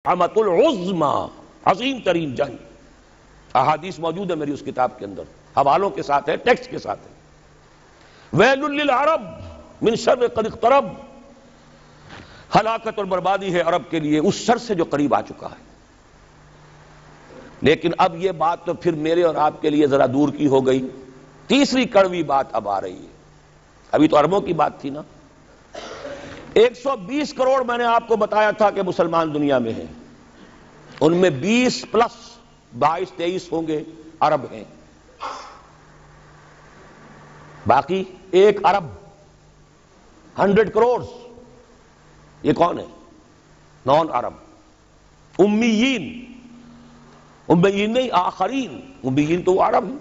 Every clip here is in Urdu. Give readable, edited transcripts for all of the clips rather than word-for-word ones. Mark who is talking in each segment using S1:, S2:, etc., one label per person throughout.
S1: عمت العظما، عظیم ترین جنگ. احادیث موجود ہے میری اس کتاب کے اندر، حوالوں کے ساتھ ہے، ٹیکسٹ کے ساتھ ہے. ویل للعرب من شر قد اقترب، ہلاکت اور بربادی ہے عرب کے لیے اس شر سے جو قریب آ چکا ہے. لیکن اب یہ بات تو پھر میرے اور آپ کے لیے ذرا دور کی ہو گئی. تیسری کڑوی بات اب آ رہی ہے. ابھی تو عربوں کی بات تھی نا. 120 کروڑ میں نے آپ کو بتایا تھا کہ مسلمان دنیا میں ہیں، ان میں 20 پلس 22-23 ہوں گے عرب ہیں، باقی 1 ارب 100 کروڑ یہ کون ہے؟ نان عرب، امیین. امیین نہیں، آخرین. امیین تو عرب ہیں.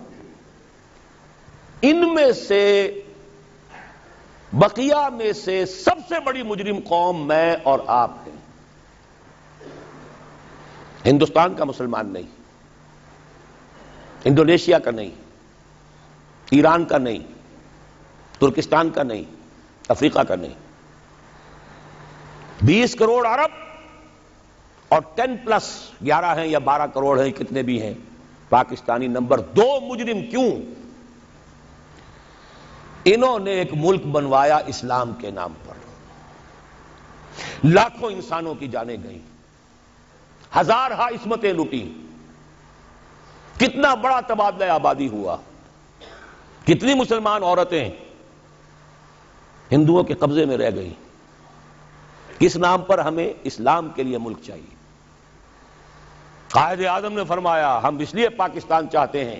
S1: ان میں سے بقیہ میں سے سب سے بڑی مجرم قوم میں اور آپ ہیں. ہندوستان کا مسلمان نہیں، انڈونیشیا کا نہیں، ایران کا نہیں، ترکستان کا نہیں، افریقہ کا نہیں. 20 کروڑ عرب اور 10 پلس 11 ہیں یا 12 کروڑ ہیں، کتنے بھی ہیں پاکستانی. نمبر 2 مجرم. کیوں؟ انہوں نے ایک ملک بنوایا اسلام کے نام پر، لاکھوں انسانوں کی جانیں گئیں، ہزارہا عصمتیں لوٹی، کتنا بڑا تبادلہ آبادی ہوا، کتنی مسلمان عورتیں ہندوؤں کے قبضے میں رہ گئی. کس نام پر؟ ہمیں اسلام کے لیے ملک چاہیے. قائد اعظم نے فرمایا ہم اس لیے پاکستان چاہتے ہیں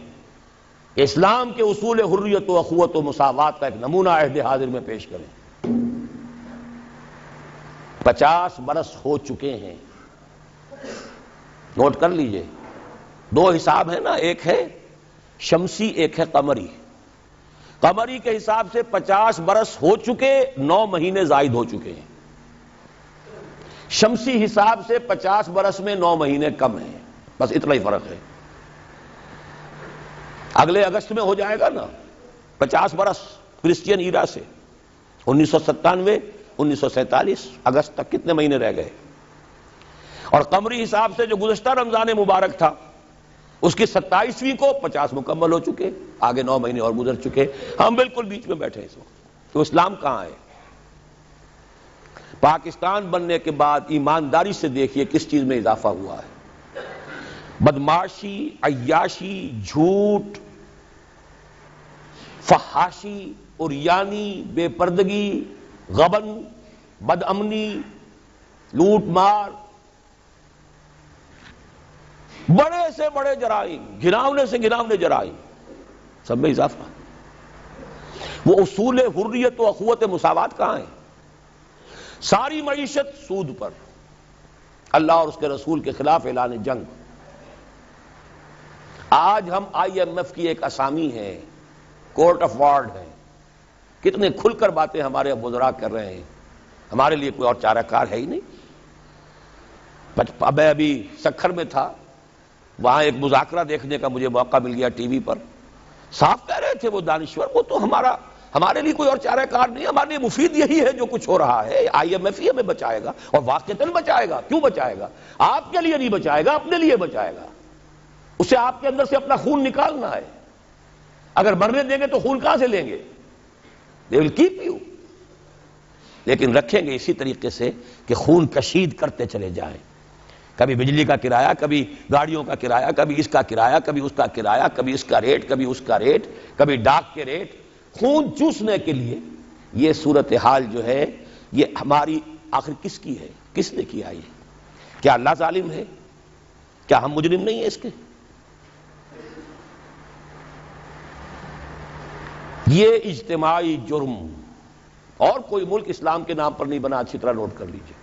S1: کہ اسلام کے اصول حریت و اخوت و مساوات کا ایک نمونہ عہد حاضر میں پیش کریں. 50 برس ہو چکے ہیں. نوٹ کر لیجئے. 2 حساب ہیں نا، ایک ہے شمسی، ایک ہے قمری. قمری کے حساب سے 50 برس ہو چکے، 9 مہینے زائد ہو چکے ہیں. شمسی حساب سے 50 برس میں 9 مہینے کم ہیں. بس اتنا ہی فرق ہے. اگلے اگست میں ہو جائے گا نا 50 برس کرسچین ایرا سے. 1997 1947 اگست تک کتنے مہینے رہ گئے؟ اور قمری حساب سے جو گزشتہ رمضان مبارک تھا اس کی 27ویں کو 50 مکمل ہو چکے، آگے 9 مہینے اور گزر چکے. ہم بالکل بیچ میں بیٹھے اس وقت. تو اسلام کہاں ہے؟ پاکستان بننے کے بعد ایمانداری سے دیکھیے کس چیز میں اضافہ ہوا ہے. بدمعاشی، عیاشی، جھوٹ، فحاشی، عریانی، بے پردگی، غبن، بد امنی، لوٹ مار، بڑے سے بڑے جرائم، گھناونے سے گھناونے جرائم، سب میں اضافہ. وہ اصول حریت و اخوت مساوات کہاں ہیں؟ ساری معیشت سود پر، اللہ اور اس کے رسول کے خلاف اعلان جنگ. آج ہم IMF کی ایک اسامی ہے، کورٹ آف وارڈ ہے. کتنے کھل کر باتیں ہمارے وزراء کر رہے ہیں. ہمارے لیے کوئی اور چارہ کار ہے ہی نہیں. میں ابھی سکھر میں تھا، وہاں ایک مذاکرہ دیکھنے کا مجھے موقع مل گیا ٹی وی پر. صاف کہہ رہے تھے وہ دانشور، وہ تو ہمارے لیے کوئی اور چارہ کار نہیں، ہمارے لیے مفید یہی ہے جو کچھ ہو رہا ہے. IMF ہی ہمیں بچائے گا، اور واقعتاً بچائے گا. کیوں بچائے گا؟ آپ کے لیے نہیں بچائے گا، اپنے لیے بچائے گا. اسے آپ کے اندر سے اپنا خون نکالنا ہے. اگر مرنے دیں گے تو خون کہاں سے لیں گے؟ They will keep you. لیکن رکھیں گے اسی طریقے سے کہ خون کشید کرتے چلے جائیں. کبھی بجلی کا کرایہ، کبھی گاڑیوں کا کرایہ، کبھی اس کا کرایہ، کبھی اس کا کرایہ، کبھی اس کا ریٹ، کبھی اس کا ریٹ، کبھی ڈاک کے ریٹ. خون چوسنے کے لیے یہ صورتحال جو ہے یہ ہماری آخر کس کی ہے؟ کس نے کیا یہ؟ کیا اللہ ظالم ہے؟ کیا ہم مجرم نہیں ہیں اس کے؟ یہ اجتماعی جرم. اور کوئی ملک اسلام کے نام پر نہیں بنا. اچھی طرح نوٹ کر لیجئے.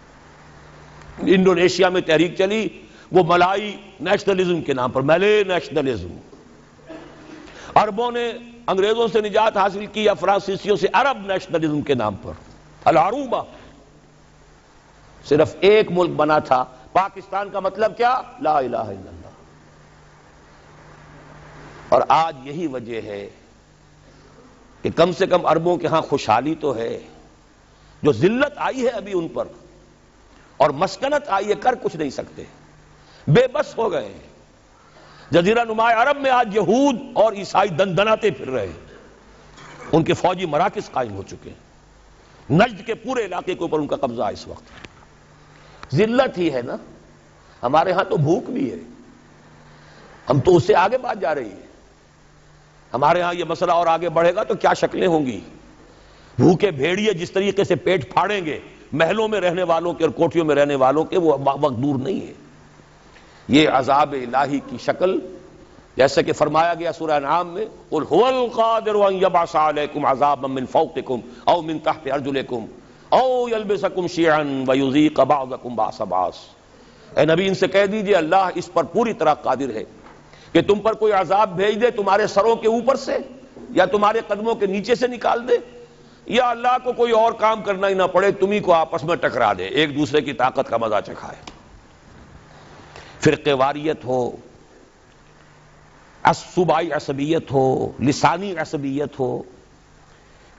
S1: انڈونیشیا میں تحریک چلی وہ ملائی نیشنلزم کے نام پر، ملے نیشنلزم. عربوں نے انگریزوں سے نجات حاصل کی یا فرانسیسیوں سے، عرب نیشنلزم کے نام پر. العروبہ. صرف ایک ملک بنا تھا پاکستان. کا مطلب کیا؟ لا الہ الا اللہ. اور آج یہی وجہ ہے کہ کم سے کم عربوں کے ہاں خوشحالی تو ہے. جو ذلت آئی ہے ابھی ان پر، اور مسکنت آئیے کر کچھ نہیں سکتے، بے بس ہو گئے ہیں۔ جزیرہ نما عرب میں آج یہود اور عیسائی دندناتے پھر رہے ہیں، ان کے فوجی مراکز قائم ہو چکے ہیں، نجد کے پورے علاقے کے اوپر ان کا قبضہ ہے اس وقت۔ ذلت ہی ہے نا، ہمارے ہاں تو بھوک بھی ہے، ہم تو اس سے آگے بات جا رہی ہے۔ ہمارے ہاں یہ مسئلہ اور آگے بڑھے گا تو کیا شکلیں ہوں گی، بھوکے بھیڑیے جس طریقے سے پیٹ پھاڑیں گے محلوں میں رہنے والوں کے اور کوٹھیوں میں رہنے والوں کے، وہ وقت دور نہیں ہے۔ یہ عذاب الہی کی شکل، جیسے کہ فرمایا گیا سورہ انعام میں، قل هو القادر ان يبعث عليكم عذابا من فوقكم او من تحت ارجلكم او يلبسكم شيعا ويذيق بعضكم بعض بعض۔ اے نبی ان سے کہہ دیجئے اللہ اس پر پوری طرح قادر ہے کہ تم پر کوئی عذاب بھیج دے تمہارے سروں کے اوپر سے یا تمہارے قدموں کے نیچے سے نکال دے، یا اللہ کو کوئی اور کام کرنا ہی نہ پڑے، تمہیں کو آپس میں ٹکرا دے، ایک دوسرے کی طاقت کا مزہ چکھائے۔ فرقے واریت ہو، صوبائی عصبیت ہو، لسانی عصبیت ہو،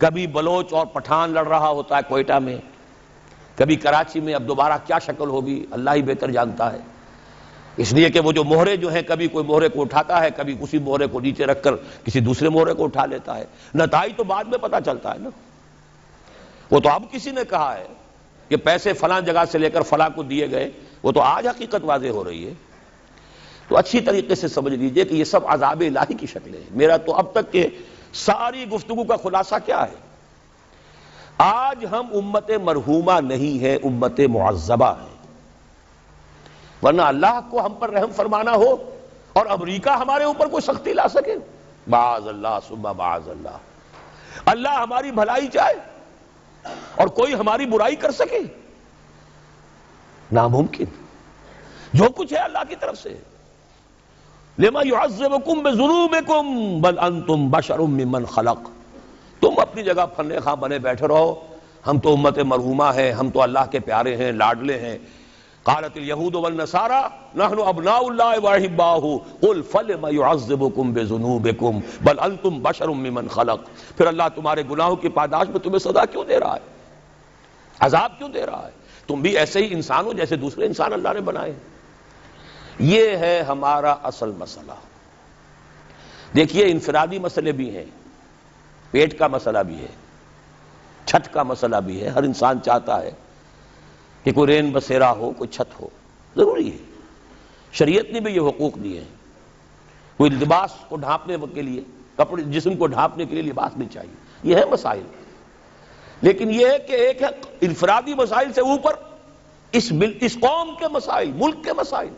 S1: کبھی بلوچ اور پٹھان لڑ رہا ہوتا ہے کوئٹہ میں، کبھی کراچی میں، اب دوبارہ کیا شکل ہوگی اللہ ہی بہتر جانتا ہے۔ اس لیے کہ وہ جو مہرے جو ہیں، کبھی کوئی مہرے کو اٹھاتا ہے، کبھی اسی مہرے کو نیچے رکھ کر کسی دوسرے مہرے کو اٹھا لیتا ہے، نتائج تو بعد میں پتہ چلتا ہے نا۔ وہ تو اب کسی نے کہا ہے کہ پیسے فلاں جگہ سے لے کر فلاں کو دیے گئے، وہ تو آج حقیقت واضح ہو رہی ہے۔ تو اچھی طریقے سے سمجھ لیجئے کہ یہ سب عذاب الہی کی شکلیں ہیں۔ میرا تو اب تک کے ساری گفتگو کا خلاصہ کیا ہے؟ آج ہم امت مرحومہ نہیں ہے، امت معذبہ ہے، ورنہ اللہ کو ہم پر رحم فرمانا ہو اور امریکہ ہمارے اوپر کوئی سختی لا سکے، معاذ اللہ ثم معاذ اللہ، اللہ ہماری بھلائی چاہے اور کوئی ہماری برائی کر سکے، ناممکن۔ جو کچھ ہے اللہ کی طرف سے۔ لما يعذبكم بذنوبكم بل انتم بشر ممن خلق۔ تم اپنی جگہ پھرنے خواہ بنے بیٹھے رہو، ہم تو امت مرحومہ ہیں، ہم تو اللہ کے پیارے ہیں، لاڈلے ہیں۔ قالت اليهود والنصارى نحن ابناء الله واحباؤه قل فلم يعذبكم بذنوبكم بل انتم بشر ممن خلق۔ پھر اللہ تمہارے گناہوں کی پاداش میں تمہیں سزا کیوں دے رہا ہے، عذاب کیوں دے رہا ہے؟ تم بھی ایسے ہی انسان ہو جیسے دوسرے انسان اللہ نے بنائے۔ یہ ہے ہمارا اصل مسئلہ۔ دیکھیے انفرادی مسئلے بھی ہیں، پیٹ کا مسئلہ بھی ہے، چھت کا مسئلہ بھی ہے۔ ہر انسان چاہتا ہے کہ کوئی رین بسیرا ہو، کوئی چھت ہو، ضروری ہے۔ شریعت نے بھی یہ حقوق دیے ہیں۔ کوئی لباس کو ڈھانپنے کے لیے، کپڑے جسم کو ڈھانپنے کے لیے لباس بھی چاہیے، یہ ہے مسائل۔ لیکن یہ ہے کہ ایک ہے انفرادی مسائل سے اوپر اس قوم کے مسائل، ملک کے مسائل۔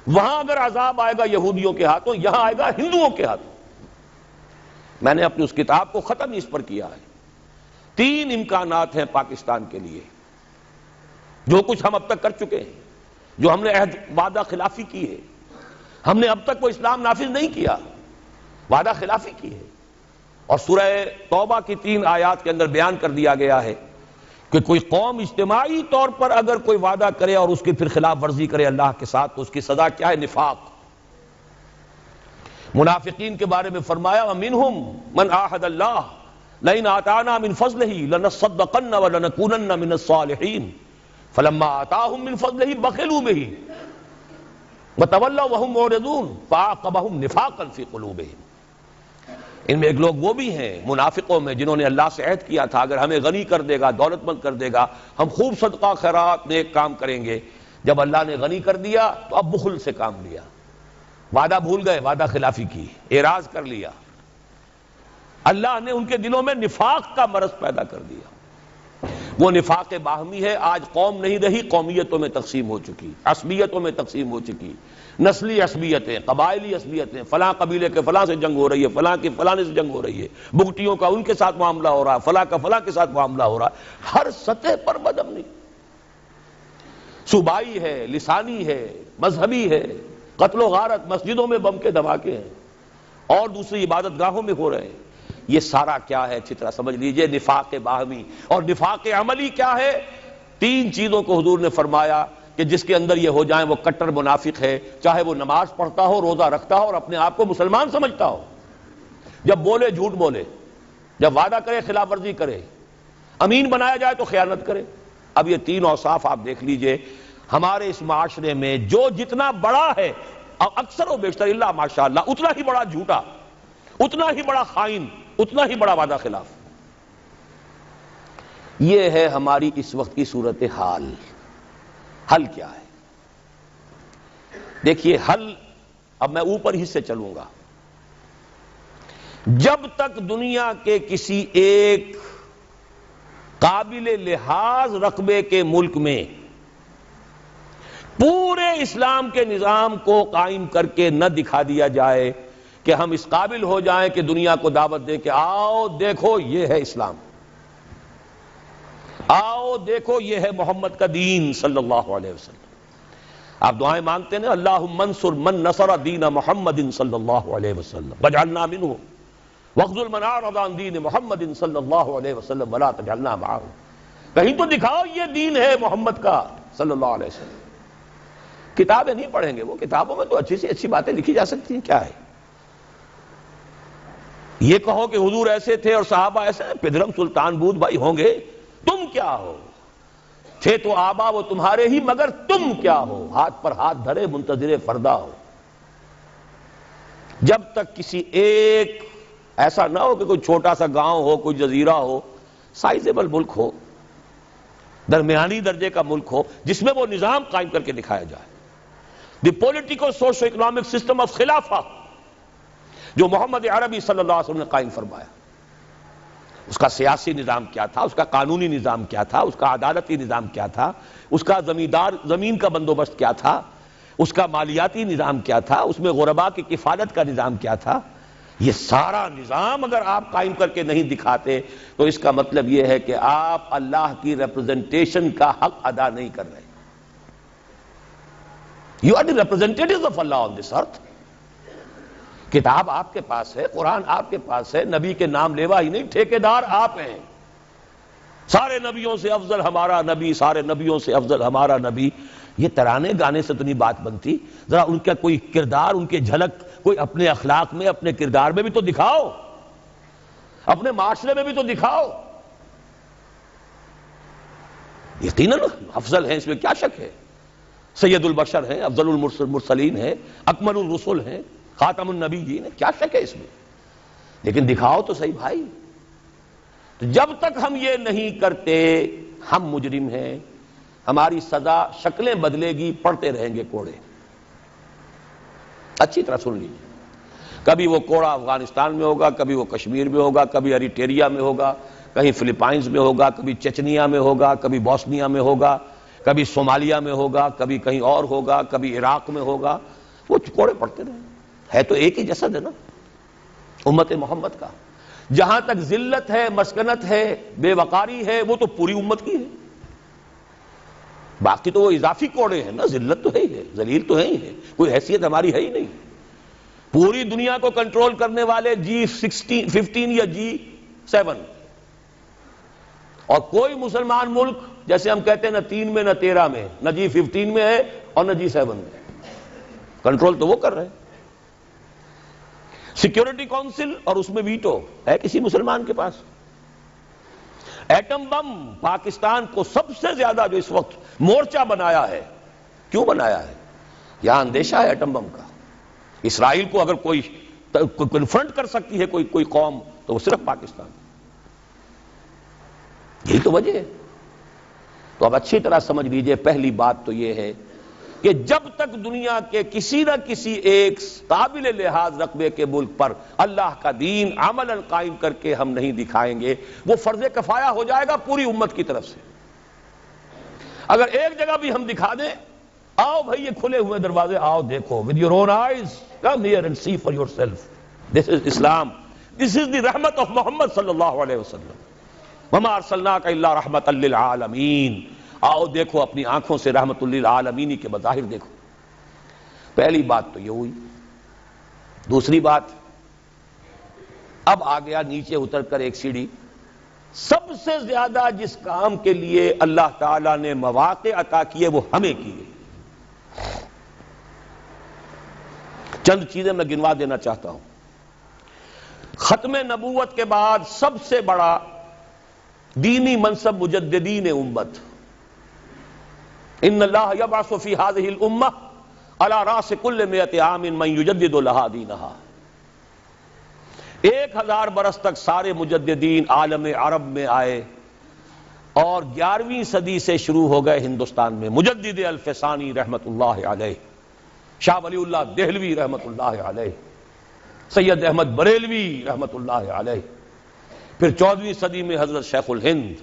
S1: وہاں اگر عذاب آئے گا یہودیوں کے ہاتھوں، یہاں آئے گا ہندوؤں کے ہاتھوں۔ میں نے اپنی اس کتاب کو ختم اس پر کیا ہے۔ 3 امکانات ہیں پاکستان کے لیے، جو کچھ ہم اب تک کر چکے ہیں، جو ہم نے عہد وعدہ خلافی کی ہے، ہم نے اب تک وہ اسلام نافذ نہیں کیا، وعدہ خلافی کی ہے۔ اور سورہ توبہ کی 3 آیات کے اندر بیان کر دیا گیا ہے کہ کوئی قوم اجتماعی طور پر اگر کوئی وعدہ کرے اور اس کی پھر خلاف ورزی کرے اللہ کے ساتھ تو اس کی سزا کیا ہے؟ نفاق۔ منافقین کے بارے میں فرمایا وَمِنْهُمْ مَنْ عَاهَدَ اللَّهَ لَئِنْ آتَانَا مِنْ فَضْلِهِ لَنَصَّدَّقَنَّ وَلَنَكُونَنَّ مِنَ الصَّالِحِينَ فَلَمَّا آتَاهُمْ مِنْ فَضْلِهِ بَخِلُوا بِهِ وَتَوَلَّوْا وَهُمْ مُعْرِضُونَ فَأَعْقَبَهُمْ نِفَاقًا فِي قُلُوبِهِمْ۔ ان میں ایک لوگ وہ بھی ہیں منافقوں میں جنہوں نے اللہ سے عہد کیا تھا اگر ہمیں غنی کر دے گا، دولت مند کر دے گا، ہم خوب صدقہ خیرات نیک کام کریں گے۔ جب اللہ نے غنی کر دیا تو اب بخل سے کام لیا، وعدہ بھول گئے، وعدہ خلافی کی، اعراض کر لیا۔ اللہ نے ان کے دلوں میں نفاق کا مرض پیدا کر دیا۔ وہ نفاق باہمی ہے۔ آج قوم نہیں رہی، قومیتوں میں تقسیم ہو چکی، عصبیتوں میں تقسیم ہو چکی، نسلی عصبیتیں، قبائلی عصبیتیں، فلاں قبیلے کے فلاں سے جنگ ہو رہی ہے، فلاں کی فلاں سے جنگ ہو رہی ہے، بگٹیوں کا ان کے ساتھ معاملہ ہو رہا ہے، فلاں کا فلاں کے ساتھ معاملہ ہو رہا ہے، ہر سطح پر بدامنی، صوبائی ہے، لسانی ہے، مذہبی ہے، قتل و غارت، مسجدوں میں بم کے دھماکے ہیں اور دوسری عبادت گاہوں میں ہو رہے ہیں۔ یہ سارا کیا ہے اچھی طرح سمجھ لیجئے، نفاق باہمی۔ اور نفاق عملی کیا ہے؟ 3 چیزوں کو حضور نے فرمایا کہ جس کے اندر یہ ہو جائیں وہ کٹر منافق ہے، چاہے وہ نماز پڑھتا ہو، روزہ رکھتا ہو اور اپنے آپ کو مسلمان سمجھتا ہو، جب بولے جھوٹ بولے، جب وعدہ کرے خلاف ورزی کرے، امین بنایا جائے تو خیانت کرے، اب یہ تین اوصاف آپ دیکھ لیجئے ہمارے اس معاشرے میں جو جتنا بڑا ہے اکثر و بیشتر اللہ ماشاءاللہ اتنا ہی بڑا جھوٹا، اتنا ہی بڑا خائن، اتنا ہی بڑا وعدہ خلاف. یہ ہے ہماری اس وقت کی صورتحال. حل کیا ہے؟ دیکھیے حل، اب میں اوپر ہی سے چلوں گا. جب تک دنیا کے کسی ایک قابل لحاظ رقبے کے ملک میں پورے اسلام کے نظام کو قائم کر کے نہ دکھا دیا جائے کہ ہم اس قابل ہو جائیں کہ دنیا کو دعوت دیں کہ آؤ دیکھو یہ ہے اسلام، آؤ دیکھو یہ ہے محمد کا دین صلی اللہ علیہ وسلم. آپ دعائیں مانگتے ہیں اللہم انصر من نصر دین محمد صلی اللہ علیہ وسلم واجعلنا منہ واخذل من اعرض عن دین محمد صلی اللہ علیہ وسلم ولا تجعلنا معہ. کہیں تو دکھاؤ یہ دین ہے محمد کا صلی اللہ علیہ وسلم. کتابیں نہیں پڑھیں گے وہ، کتابوں میں تو اچھی سے اچھی باتیں لکھی جا سکتی ہیں. کیا ہے یہ کہو کہ حضور ایسے تھے اور صحابہ ایسے ہیں، پدرم سلطان بود بھائی ہوں گے، تم کیا ہو؟ تھے تو آبا وہ تمہارے ہی مگر تم کیا ہو؟ ہاتھ پر ہاتھ دھرے منتظر فردا ہو. جب تک کسی ایک ایسا نہ ہو کہ کوئی چھوٹا سا گاؤں ہو، کوئی جزیرہ ہو، سائزیبل ملک ہو، درمیانی درجے کا ملک ہو جس میں وہ نظام قائم کر کے دکھایا جائے. The political socio economic system of خلافہ جو محمد عربی صلی اللہ علیہ وسلم نے قائم فرمایا، اس کا سیاسی نظام کیا تھا، اس کا قانونی نظام کیا تھا، اس کا عدالتی نظام کیا تھا، اس کا زمین کا بندوبست کیا تھا، اس کا مالیاتی نظام کیا تھا، اس میں غرباء کی کفالت کا نظام کیا تھا. یہ سارا نظام اگر آپ قائم کر کے نہیں دکھاتے تو اس کا مطلب یہ ہے کہ آپ اللہ کی ریپرزنٹیشن کا حق ادا نہیں کر رہے. You are the representatives of Allah on this earth. کتاب آپ کے پاس ہے، قرآن آپ کے پاس ہے، نبی کے نام لیوا ہی نہیں، ٹھیکیدار آپ ہیں. سارے نبیوں سے افضل ہمارا نبی، سارے نبیوں سے افضل ہمارا نبی. یہ ترانے گانے سے تو نہیں بات بنتی. ذرا ان کا کوئی کردار، ان کے جھلک کوئی اپنے اخلاق میں، اپنے کردار میں بھی تو دکھاؤ، اپنے معاشرے میں بھی تو دکھاؤ. یقیناً افضل ہیں، اس میں کیا شک ہے. سید البشر ہیں، افضل المرسلین ہیں، اکمل الرسل ہیں، خاتم النبیین ہیں، کیا شک ہے اس میں. لیکن دکھاؤ تو صحیح بھائی. تو جب تک ہم یہ نہیں کرتے ہم مجرم ہیں. ہماری سزا شکلیں بدلے گی، پڑھتے رہیں گے کوڑے. اچھی طرح سن لیجیے. کبھی وہ کوڑا افغانستان میں ہوگا، کبھی وہ کشمیر میں ہوگا، کبھی اریٹریا میں ہوگا، کہیں فلپائنز میں ہوگا، کبھی چچنیا میں ہوگا، کبھی بوسنیا میں ہوگا، کبھی صومالیہ میں ہوگا، کبھی کہیں اور ہوگا، کبھی عراق میں ہوگا. وہ کوڑے پڑتے رہیں. ہے تو ایک ہی جسد ہے نا امت محمد کا. جہاں تک ذلت ہے، مسکنت ہے، بے وقاری ہے، وہ تو پوری امت کی ہے. باقی تو وہ اضافی کوڑے ہیں نا. ذلت تو ہے ہی ہے، ذلیل تو ہے ہی ہے، کوئی حیثیت ہماری ہے ہی نہیں. پوری دنیا کو کنٹرول کرنے والے G15 یا G7، اور کوئی مسلمان ملک جیسے ہم کہتے ہیں نہ 3 میں نہ 13 میں، نہ G15 میں ہے اور نہ G7 میں. کنٹرول تو وہ کر رہے ہیں. سیکیورٹی کونسل اور اس میں ویٹو ہے کسی مسلمان کے پاس. ایٹم بم پاکستان کو سب سے زیادہ جو اس وقت مورچہ بنایا ہے، کیوں بنایا ہے؟ یہاں اندیشہ ہے ایٹم بم کا. اسرائیل کو اگر کوئی کنفرنٹ کر سکتی ہے کوئی قوم تو وہ صرف پاکستان. یہی تو وجہ ہے. تو اب اچھی طرح سمجھ لیجئے، پہلی بات تو یہ ہے کہ جب تک دنیا کے کسی نہ کسی ایک قابل لحاظ رقبے کے ملک پر اللہ کا دین عملاً قائم کر کے ہم نہیں دکھائیں گے، وہ فرض کفایہ ہو جائے گا پوری امت کی طرف سے. اگر ایک جگہ بھی ہم دکھا دیں، آؤ بھائی یہ کھلے ہوئے دروازے، آؤ دیکھو with your own eyes, come here and see for yourself. This is Islam. This is the رحمت of محمد صلی اللہ علیہ وسلم. وما ارسلناک الا رحمۃ للعالمین. آؤ دیکھو اپنی آنکھوں سے رحمت للعالمین کے مظاہر دیکھو. پہلی بات تو یہ ہوئی. دوسری بات، اب آ گیا نیچے اتر کر ایک سیڑھی. سب سے زیادہ جس کام کے لیے اللہ تعالیٰ نے مواقع عطا کیے وہ ہمیں کیے. چند چیزیں میں گنوا دینا چاہتا ہوں. ختم نبوت کے بعد سب سے بڑا دینی منصب مجددین امت ان اللہ یبعث فی ہذہ الامہ علی راس کل 100 عام من یجدد لہا دینہا. 1000 برس تک سارے مجددین عالم عرب میں آئے اور 11ویں صدی سے شروع ہو گئے ہندوستان میں. مجدد الفسانی رحمت اللہ علیہ، شاہ ولی اللہ دہلوی رحمت اللہ علیہ، سید احمد بریلوی رحمت اللہ علیہ. پھر 14ویں صدی میں حضرت شیخ الہند،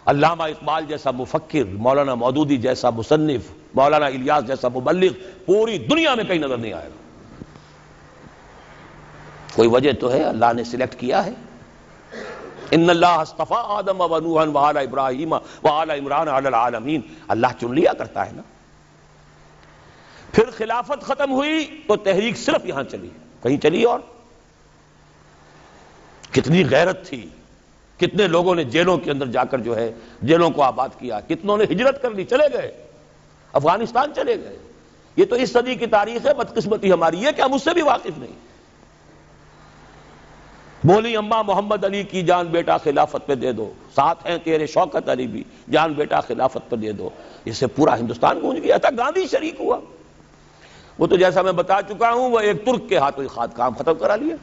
S1: علامہ اقبال جیسا مفکر، مولانا مودودی جیسا مصنف، مولانا الیاس جیسا مبلغ پوری دنیا میں کہیں نظر نہیں آئے گا. کوئی وجہ تو ہے، اللہ نے سلیکٹ کیا ہے. ان اللہ اصطفیٰ آدم و نوحا وآل ابراہیم وآل عمران علی العالمین. اللہ چن لیا کرتا ہے نا. پھر خلافت ختم ہوئی تو تحریک صرف یہاں چلی، کہیں چلی. اور کتنی غیرت تھی، کتنے لوگوں نے جیلوں کے اندر جا کر جو ہے جیلوں کو آباد کیا، کتنوں نے ہجرت کر لی، چلے گئے افغانستان چلے گئے. یہ تو اس صدی کی تاریخ ہے. بدقسمتی ہماری ہے کہ ہم اس سے بھی واقف نہیں. بولی اماں محمد علی کی جان بیٹا خلافت پہ دے دو، ساتھ ہیں تیرے شوکت علی بھی، جان بیٹا خلافت پہ دے دو. اس سے پورا ہندوستان گونج گیا تھا. گاندھی شریک ہوا، وہ تو جیسا میں بتا چکا ہوں وہ ایک ترک کے ہاتھوں خاد کام ختم کرا لیا.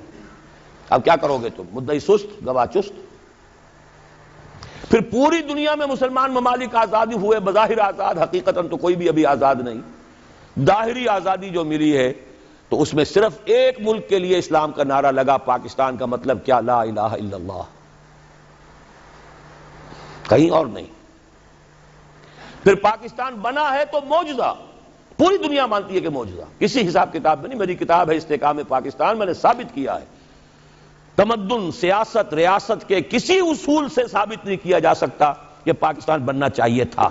S1: اب کیا کرو گے تم؟ مدعی سست گواہ چست. پھر پوری دنیا میں مسلمان ممالک آزادی ہوئے، بظاہر آزاد، حقیقتاً تو کوئی بھی ابھی آزاد نہیں. ظاہری آزادی جو ملی ہے تو اس میں صرف ایک ملک کے لیے اسلام کا نعرہ لگا، پاکستان کا مطلب کیا؟ لا الہ الا اللہ، کہیں اور نہیں. پھر پاکستان بنا ہے تو معجزہ، پوری دنیا مانتی ہے کہ معجزہ. کسی حساب کتاب میں نہیں، میری کتاب ہے استحکام پاکستان، میں نے ثابت کیا ہے تمدن، سیاست، ریاست کے کسی اصول سے ثابت نہیں کیا جا سکتا کہ پاکستان بننا چاہیے تھا.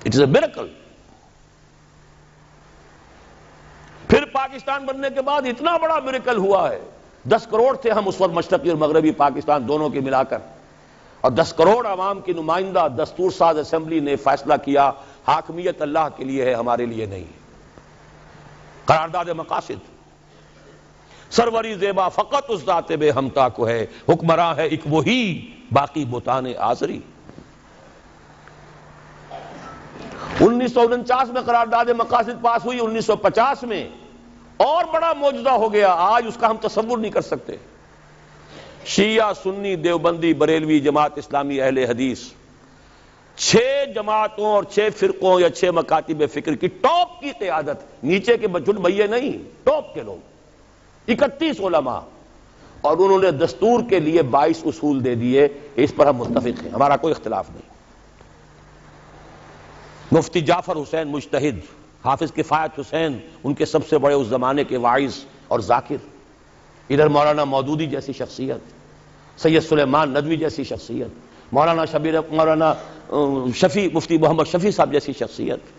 S1: It is a miracle. پھر پاکستان بننے کے بعد اتنا بڑا میریکل ہوا ہے. 10 کروڑ تھے ہم اس وقت، مشرقی اور مغربی پاکستان دونوں کے ملا کر، اور 10 کروڑ عوام کی نمائندہ دستور ساز اسمبلی نے فیصلہ کیا حاکمیت اللہ کے لیے ہے، ہمارے لیے نہیں. قرارداد مقاصد، سروری زیبا فقط اس ذات بے ہمتا کو ہے، حکمراں ہے ایک وہی باقی بتان آزری. 1949 میں قرارداد مقاصد پاس ہوئی. 1950 میں اور بڑا معجزہ ہو گیا، آج اس کا ہم تصور نہیں کر سکتے. شیعہ، سنی، دیوبندی، بریلوی، جماعت اسلامی، اہل حدیث، 6 جماعتوں اور 6 فرقوں یا 6 مکاتب فکر کی ٹاپ کی قیادت، نیچے کے بچڑ بھئیے نہیں، ٹاپ کے لوگ، 31 علماء، اور انہوں نے دستور کے لیے 22 اصول دے دیے. اس پر ہم متفق ہیں، ہمارا کوئی اختلاف نہیں. مفتی جعفر حسین مجتہد، حافظ کفایت حسین ان کے سب سے بڑے اس زمانے کے واعظ اور ذاکر، ادھر مولانا مودودی جیسی شخصیت، سید سلیمان ندوی جیسی شخصیت، مولانا شفیع، مفتی محمد شفیع صاحب جیسی شخصیت،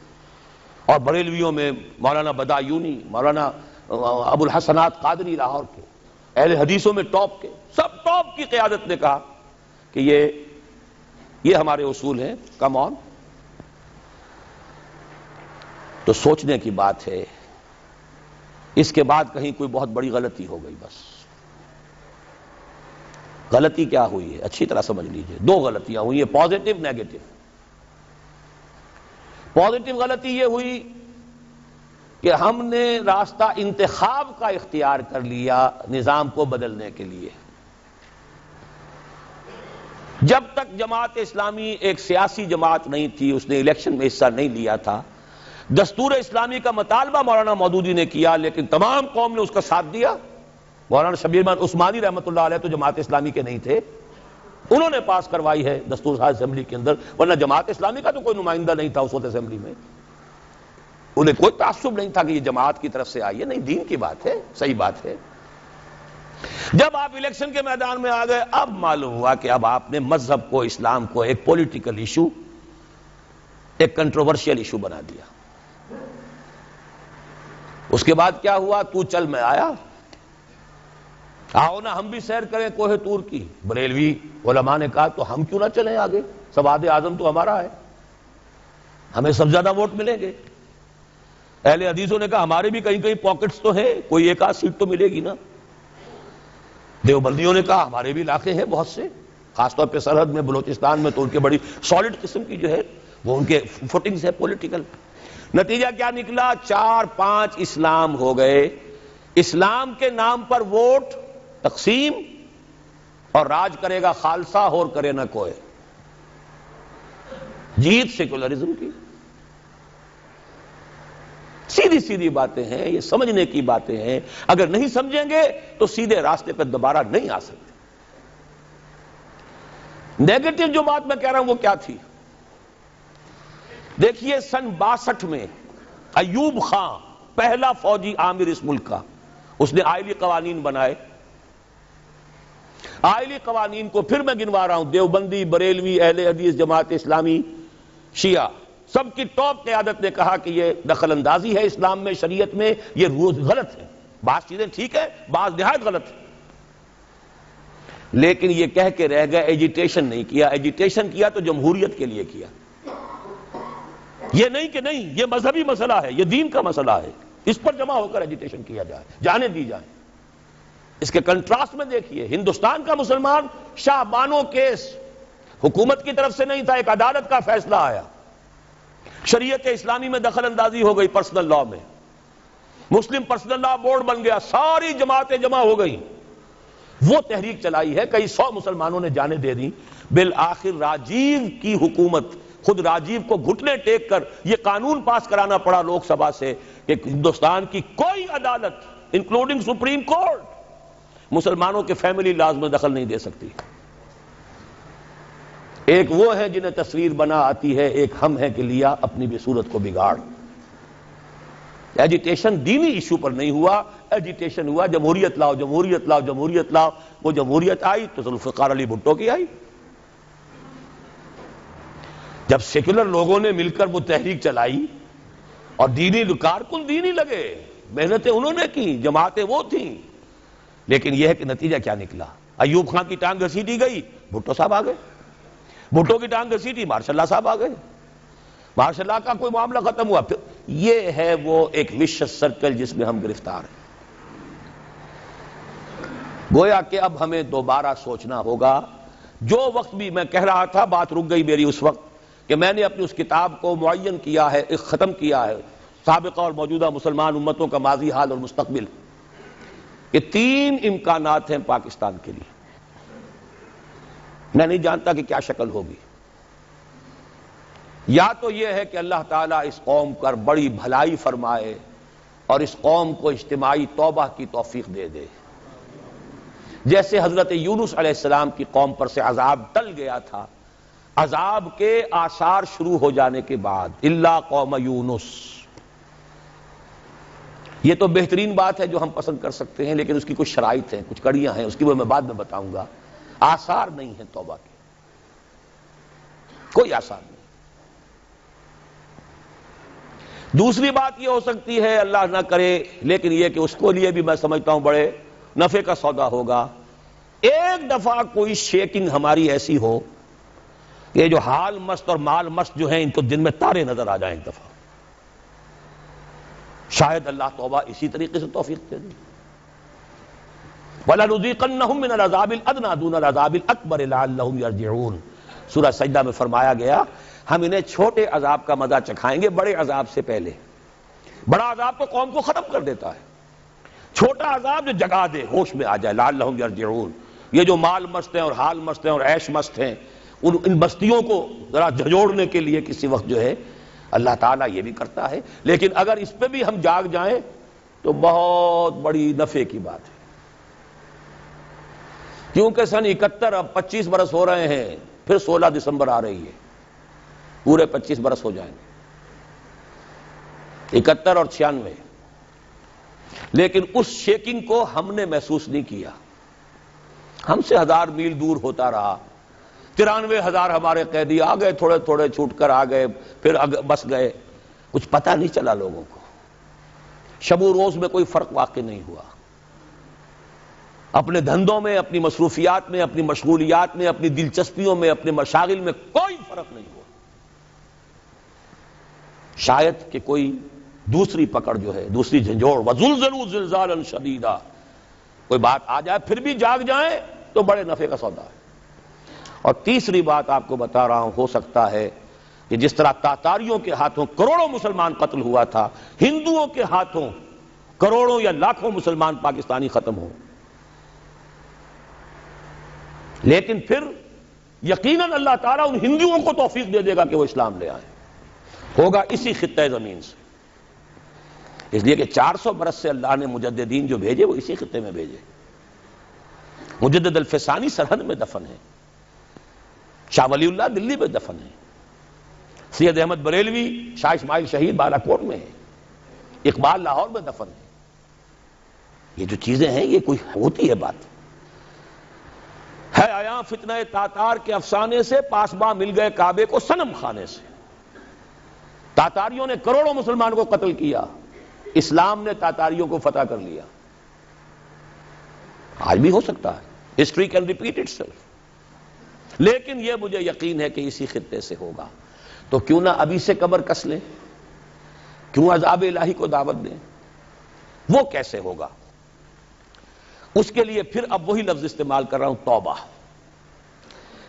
S1: اور بریلویوں میں مولانا بدایونی، مولانا ابو الحسنات قادری لاہور کے، اہل حدیثوں میں ٹاپ کے، سب ٹاپ کی قیادت نے کہا کہ یہ ہمارے اصول ہیں. کم آن. تو سوچنے کی بات ہے، اس کے بعد کہیں کوئی بہت بڑی غلطی ہو گئی. بس غلطی کیا ہوئی ہے اچھی طرح سمجھ لیجئے. 2 غلطیاں ہوئی ہیں، پازیٹو نیگیٹو. پازیٹو غلطی یہ ہوئی کہ ہم نے راستہ انتخاب کا اختیار کر لیا نظام کو بدلنے کے لیے. جب تک جماعت اسلامی ایک سیاسی جماعت نہیں تھی، اس نے الیکشن میں حصہ نہیں لیا تھا، دستور اسلامی کا مطالبہ مولانا مودودی نے کیا لیکن تمام قوم نے اس کا ساتھ دیا. مولانا شبیر احمد عثمانی رحمۃ اللہ علیہ تو جماعت اسلامی کے نہیں تھے، انہوں نے پاس کروائی ہے دستور ساز اسمبلی کے اندر، ورنہ جماعت اسلامی کا تو کوئی نمائندہ نہیں تھا اس وقت اسمبلی میں. انہیں کوئی تعصب نہیں تھا کہ یہ جماعت کی طرف سے آئی ہے، نہیں، دین کی بات ہے، صحیح بات ہے. جب آپ الیکشن کے میدان میں آ گئے، اب معلوم ہوا کہ اب آپ نے مذہب کو، اسلام کو ایک پولیٹیکل ایشو، ایک کنٹروورشل ایشو بنا دیا. اس کے بعد کیا ہوا؟ تو چل میں آیا، آؤ نا ہم بھی سیر کریں کوہ طور کی. بریلوی علماء نے کہا تو ہم کیوں نہ چلیں آگے، سواد اعظم تو ہمارا ہے، ہمیں سب زیادہ ووٹ ملیں گے. اہل حدیثوں نے کہا ہمارے بھی کہیں کہیں پاکٹس تو ہیں، کوئی 1 آدھ سیٹ تو ملے گی نا. دیوبندیوں نے کہا ہمارے بھی علاقے ہیں بہت سے، خاص طور پہ سرحد میں، بلوچستان میں تو ان کے بڑی سالڈ قسم کی جو ہے وہ ان کے فوٹنگز ہے پولیٹیکل. نتیجہ کیا نکلا؟ 4-5 اسلام ہو گئے. اسلام کے نام پر ووٹ تقسیم اور راج کرے گا خالصہ اور کرے نہ کوئی. جیت سیکولرزم کی. سیدھی سیدھی باتیں ہیں، یہ سمجھنے کی باتیں ہیں. اگر نہیں سمجھیں گے تو سیدھے راستے پہ دوبارہ نہیں آ سکتے. نیگیٹو جو بات میں کہہ رہا ہوں وہ کیا تھی؟ دیکھیے سن 62 میں ایوب خان پہلا فوجی عامر اس ملک کا، اس نے آئلی قوانین بنائے. آئلی قوانین کو پھر میں گنوا رہا ہوں، دیوبندی، بریلوی، اہل حدیث، جماعت اسلامی، شیعہ، سب کی ٹاپ قیادت نے کہا کہ یہ دخل اندازی ہے اسلام میں، شریعت میں، یہ روز غلط ہے. بعض چیزیں ٹھیک ہے، بعض نہایت غلط ہے. لیکن یہ کہہ کے رہ گئے، ایجیٹیشن نہیں کیا. ایجیٹیشن کیا تو جمہوریت کے لیے کیا. یہ نہیں کہ نہیں یہ مذہبی مسئلہ ہے، یہ دین کا مسئلہ ہے، اس پر جمع ہو کر ایجیٹیشن کیا جائے، جانے دی جائے. اس کے کنٹراسٹ میں دیکھیے ہندوستان کا مسلمان شاہ بانو کیس حکومت کی طرف سے نہیں تھا، ایک عدالت کا فیصلہ آیا، شریعت اسلامی میں دخل اندازی ہو گئی پرسنل لاء میں، مسلم پرسنل لاء بورڈ بن گیا، ساری جماعتیں جمع ہو گئی، وہ تحریک چلائی ہے، کئی 100 مسلمانوں نے جانیں دے دی. بالآخر راجیو کی حکومت، خود راجیو کو گھٹنے ٹیک کر یہ قانون پاس کرانا پڑا لوک سبھا سے کہ ہندوستان کی کوئی عدالت انکلوڈنگ سپریم کورٹ مسلمانوں کے فیملی لاز میں دخل نہیں دے سکتی. ایک وہ ہے جنہیں تصویر بنا آتی ہے، ایک ہم ہیں کہ لیا اپنی بھی صورت کو بگاڑ. ایجیٹیشن دینی ایشو پر نہیں ہوا، ایجیٹیشن ہوا جمہوریت لاؤ، جمہوریت لاؤ، جمہوریت لاؤ. وہ جمہوریت آئی تو ذوالفقار علی بھٹو کی آئی. جب سیکولر لوگوں نے مل کر وہ تحریک چلائی اور دینی کارکن دینی لگے، محنتیں انہوں نے کی، جماعتیں وہ تھیں، لیکن یہ ہے کہ نتیجہ کیا نکلا؟ ایوب خان کی ٹانگ گھسیٹی گئی، بھٹو صاحب آ گئے. بھٹو کی ٹانگ گھسیٹی، ماشاء اللہ صاحب آ گئے. ماشاء اللہ کا کوئی معاملہ ختم ہوا. پھر یہ ہے وہ ایک وشس سرکل جس میں ہم گرفتار ہیں. گویا کہ اب ہمیں دوبارہ سوچنا ہوگا. جو وقت بھی میں کہہ رہا تھا، بات رک گئی میری اس وقت کہ میں نے اپنی اس کتاب کو معین کیا ہے، ختم کیا ہے، سابقہ اور موجودہ مسلمان امتوں کا ماضی، حال اور مستقبل. یہ 3 امکانات ہیں پاکستان کے لیے. میں نہیں جانتا کہ کیا شکل ہوگی. یا تو یہ ہے کہ اللہ تعالیٰ اس قوم پر بڑی بھلائی فرمائے اور اس قوم کو اجتماعی توبہ کی توفیق دے دے، جیسے حضرت یونس علیہ السلام کی قوم پر سے عذاب ٹل گیا تھا. عذاب کے آثار شروع ہو جانے کے بعد الا قوم یونس، یہ تو بہترین بات ہے جو ہم پسند کر سکتے ہیں، لیکن اس کی کچھ شرائط ہیں، کچھ کڑیاں ہیں، اس کی وہ میں بعد میں بتاؤں گا. آثار نہیں ہیں توبہ کے، کوئی آثار نہیں. دوسری بات یہ ہو سکتی ہے، اللہ نہ کرے، لیکن یہ کہ اس کو لیے بھی میں سمجھتا ہوں بڑے نفع کا سودا ہوگا، ایک دفعہ کوئی شیکنگ ہماری ایسی ہو کہ یہ جو حال مست اور مال مست جو ہیں ان کو دن میں تارے نظر آ جائیں ایک دفعہ. شاید اللہ توبہ اسی طریقے سے توفیق دے دے. وَلَنُذِيقَنَّهُم مِّنَ الْعَذَابِ الْأَدْنَىٰ دُونَ الْعَذَابِ الْأَكْبَرِ لَعَلَّهُمْ يَرْجِعُونَ. سورہ سجدہ میں فرمایا گیا ہم انہیں چھوٹے عذاب کا مزہ چکھائیں گے بڑے عذاب سے پہلے. بڑا عذاب تو قوم کو ختم کر دیتا ہے، چھوٹا عذاب جو جگا دے، ہوش میں آ جائے. لعلہم یرجعون. یہ جو مال مست ہیں اور حال مست ہیں اور عیش مست ہیں، ان بستیوں کو ذرا جھجوڑنے کے لیے کسی وقت جو ہے اللہ تعالیٰ یہ بھی کرتا ہے. لیکن اگر اس پہ بھی ہم جاگ جائیں تو بہت بڑی نفع کی بات ہے، کیونکہ سن 71 اب 25 برس ہو رہے ہیں، پھر 16 دسمبر آ رہی ہے، پورے 25 برس ہو جائیں گے، 71 اور 96. لیکن اس شیکنگ کو ہم نے محسوس نہیں کیا. ہم سے 1000 میل دور ہوتا رہا. 93,000 ہمارے قیدی آ گئے، تھوڑے تھوڑے چھوٹ کر آ گئے، پھر بس گئے، کچھ پتہ نہیں چلا لوگوں کو. شب و روز میں کوئی فرق واقع نہیں ہوا. اپنے دھندوں میں، اپنی مصروفیات میں، اپنی مشغولیات میں، اپنی دلچسپیوں میں، اپنے مشاغل میں کوئی فرق نہیں ہوا. شاید کہ کوئی دوسری پکڑ جو ہے، دوسری جھنجھوڑ، وَزُلْزِلُوا زِلْزَالًا شَدِيدًا، کوئی بات آ جائے پھر بھی جاگ جائیں تو بڑے نفع کا سودا ہے. اور تیسری بات آپ کو بتا رہا ہوں، ہو سکتا ہے کہ جس طرح تاتاریوں کے ہاتھوں کروڑوں مسلمان قتل ہوا تھا، ہندوؤں کے ہاتھوں کروڑوں یا لاکھوں مسلمان پاکستانی ختم ہو، لیکن پھر یقیناً اللہ تعالیٰ ان ہندوؤں کو توفیق دے دے گا کہ وہ اسلام لے آئیں، ہوگا اسی خطہ زمین سے۔ اس لیے کہ 400 برس سے اللہ نے مجددین جو بھیجے وہ اسی خطے میں بھیجے۔ مجدد الفسانی سرحد میں دفن ہے، شاہ ولی اللہ دلی میں دفن ہے، سید احمد بریلوی شاہ اسماعیل شہید بالا کوٹ میں ہے، اقبال لاہور میں دفن ہے۔ یہ جو چیزیں ہیں یہ کوئی ہوتی ہے بات؟ ہے آیا فتنہ تاتار کے افسانے سے، پاسباں مل گئے کعبے کو صنم خانے سے۔ تاتاریوں نے کروڑوں مسلمان کو قتل کیا، اسلام نے تاتاریوں کو فتح کر لیا۔ آج بھی ہو سکتا ہے، history can repeat it self, لیکن یہ مجھے یقین ہے کہ اسی خطے سے ہوگا۔ تو کیوں نہ ابھی سے کمر کس لیں، کیوں عذاب الہی کو دعوت دیں؟ وہ کیسے ہوگا؟ اس کے لیے پھر اب وہی لفظ استعمال کر رہا ہوں، توبہ۔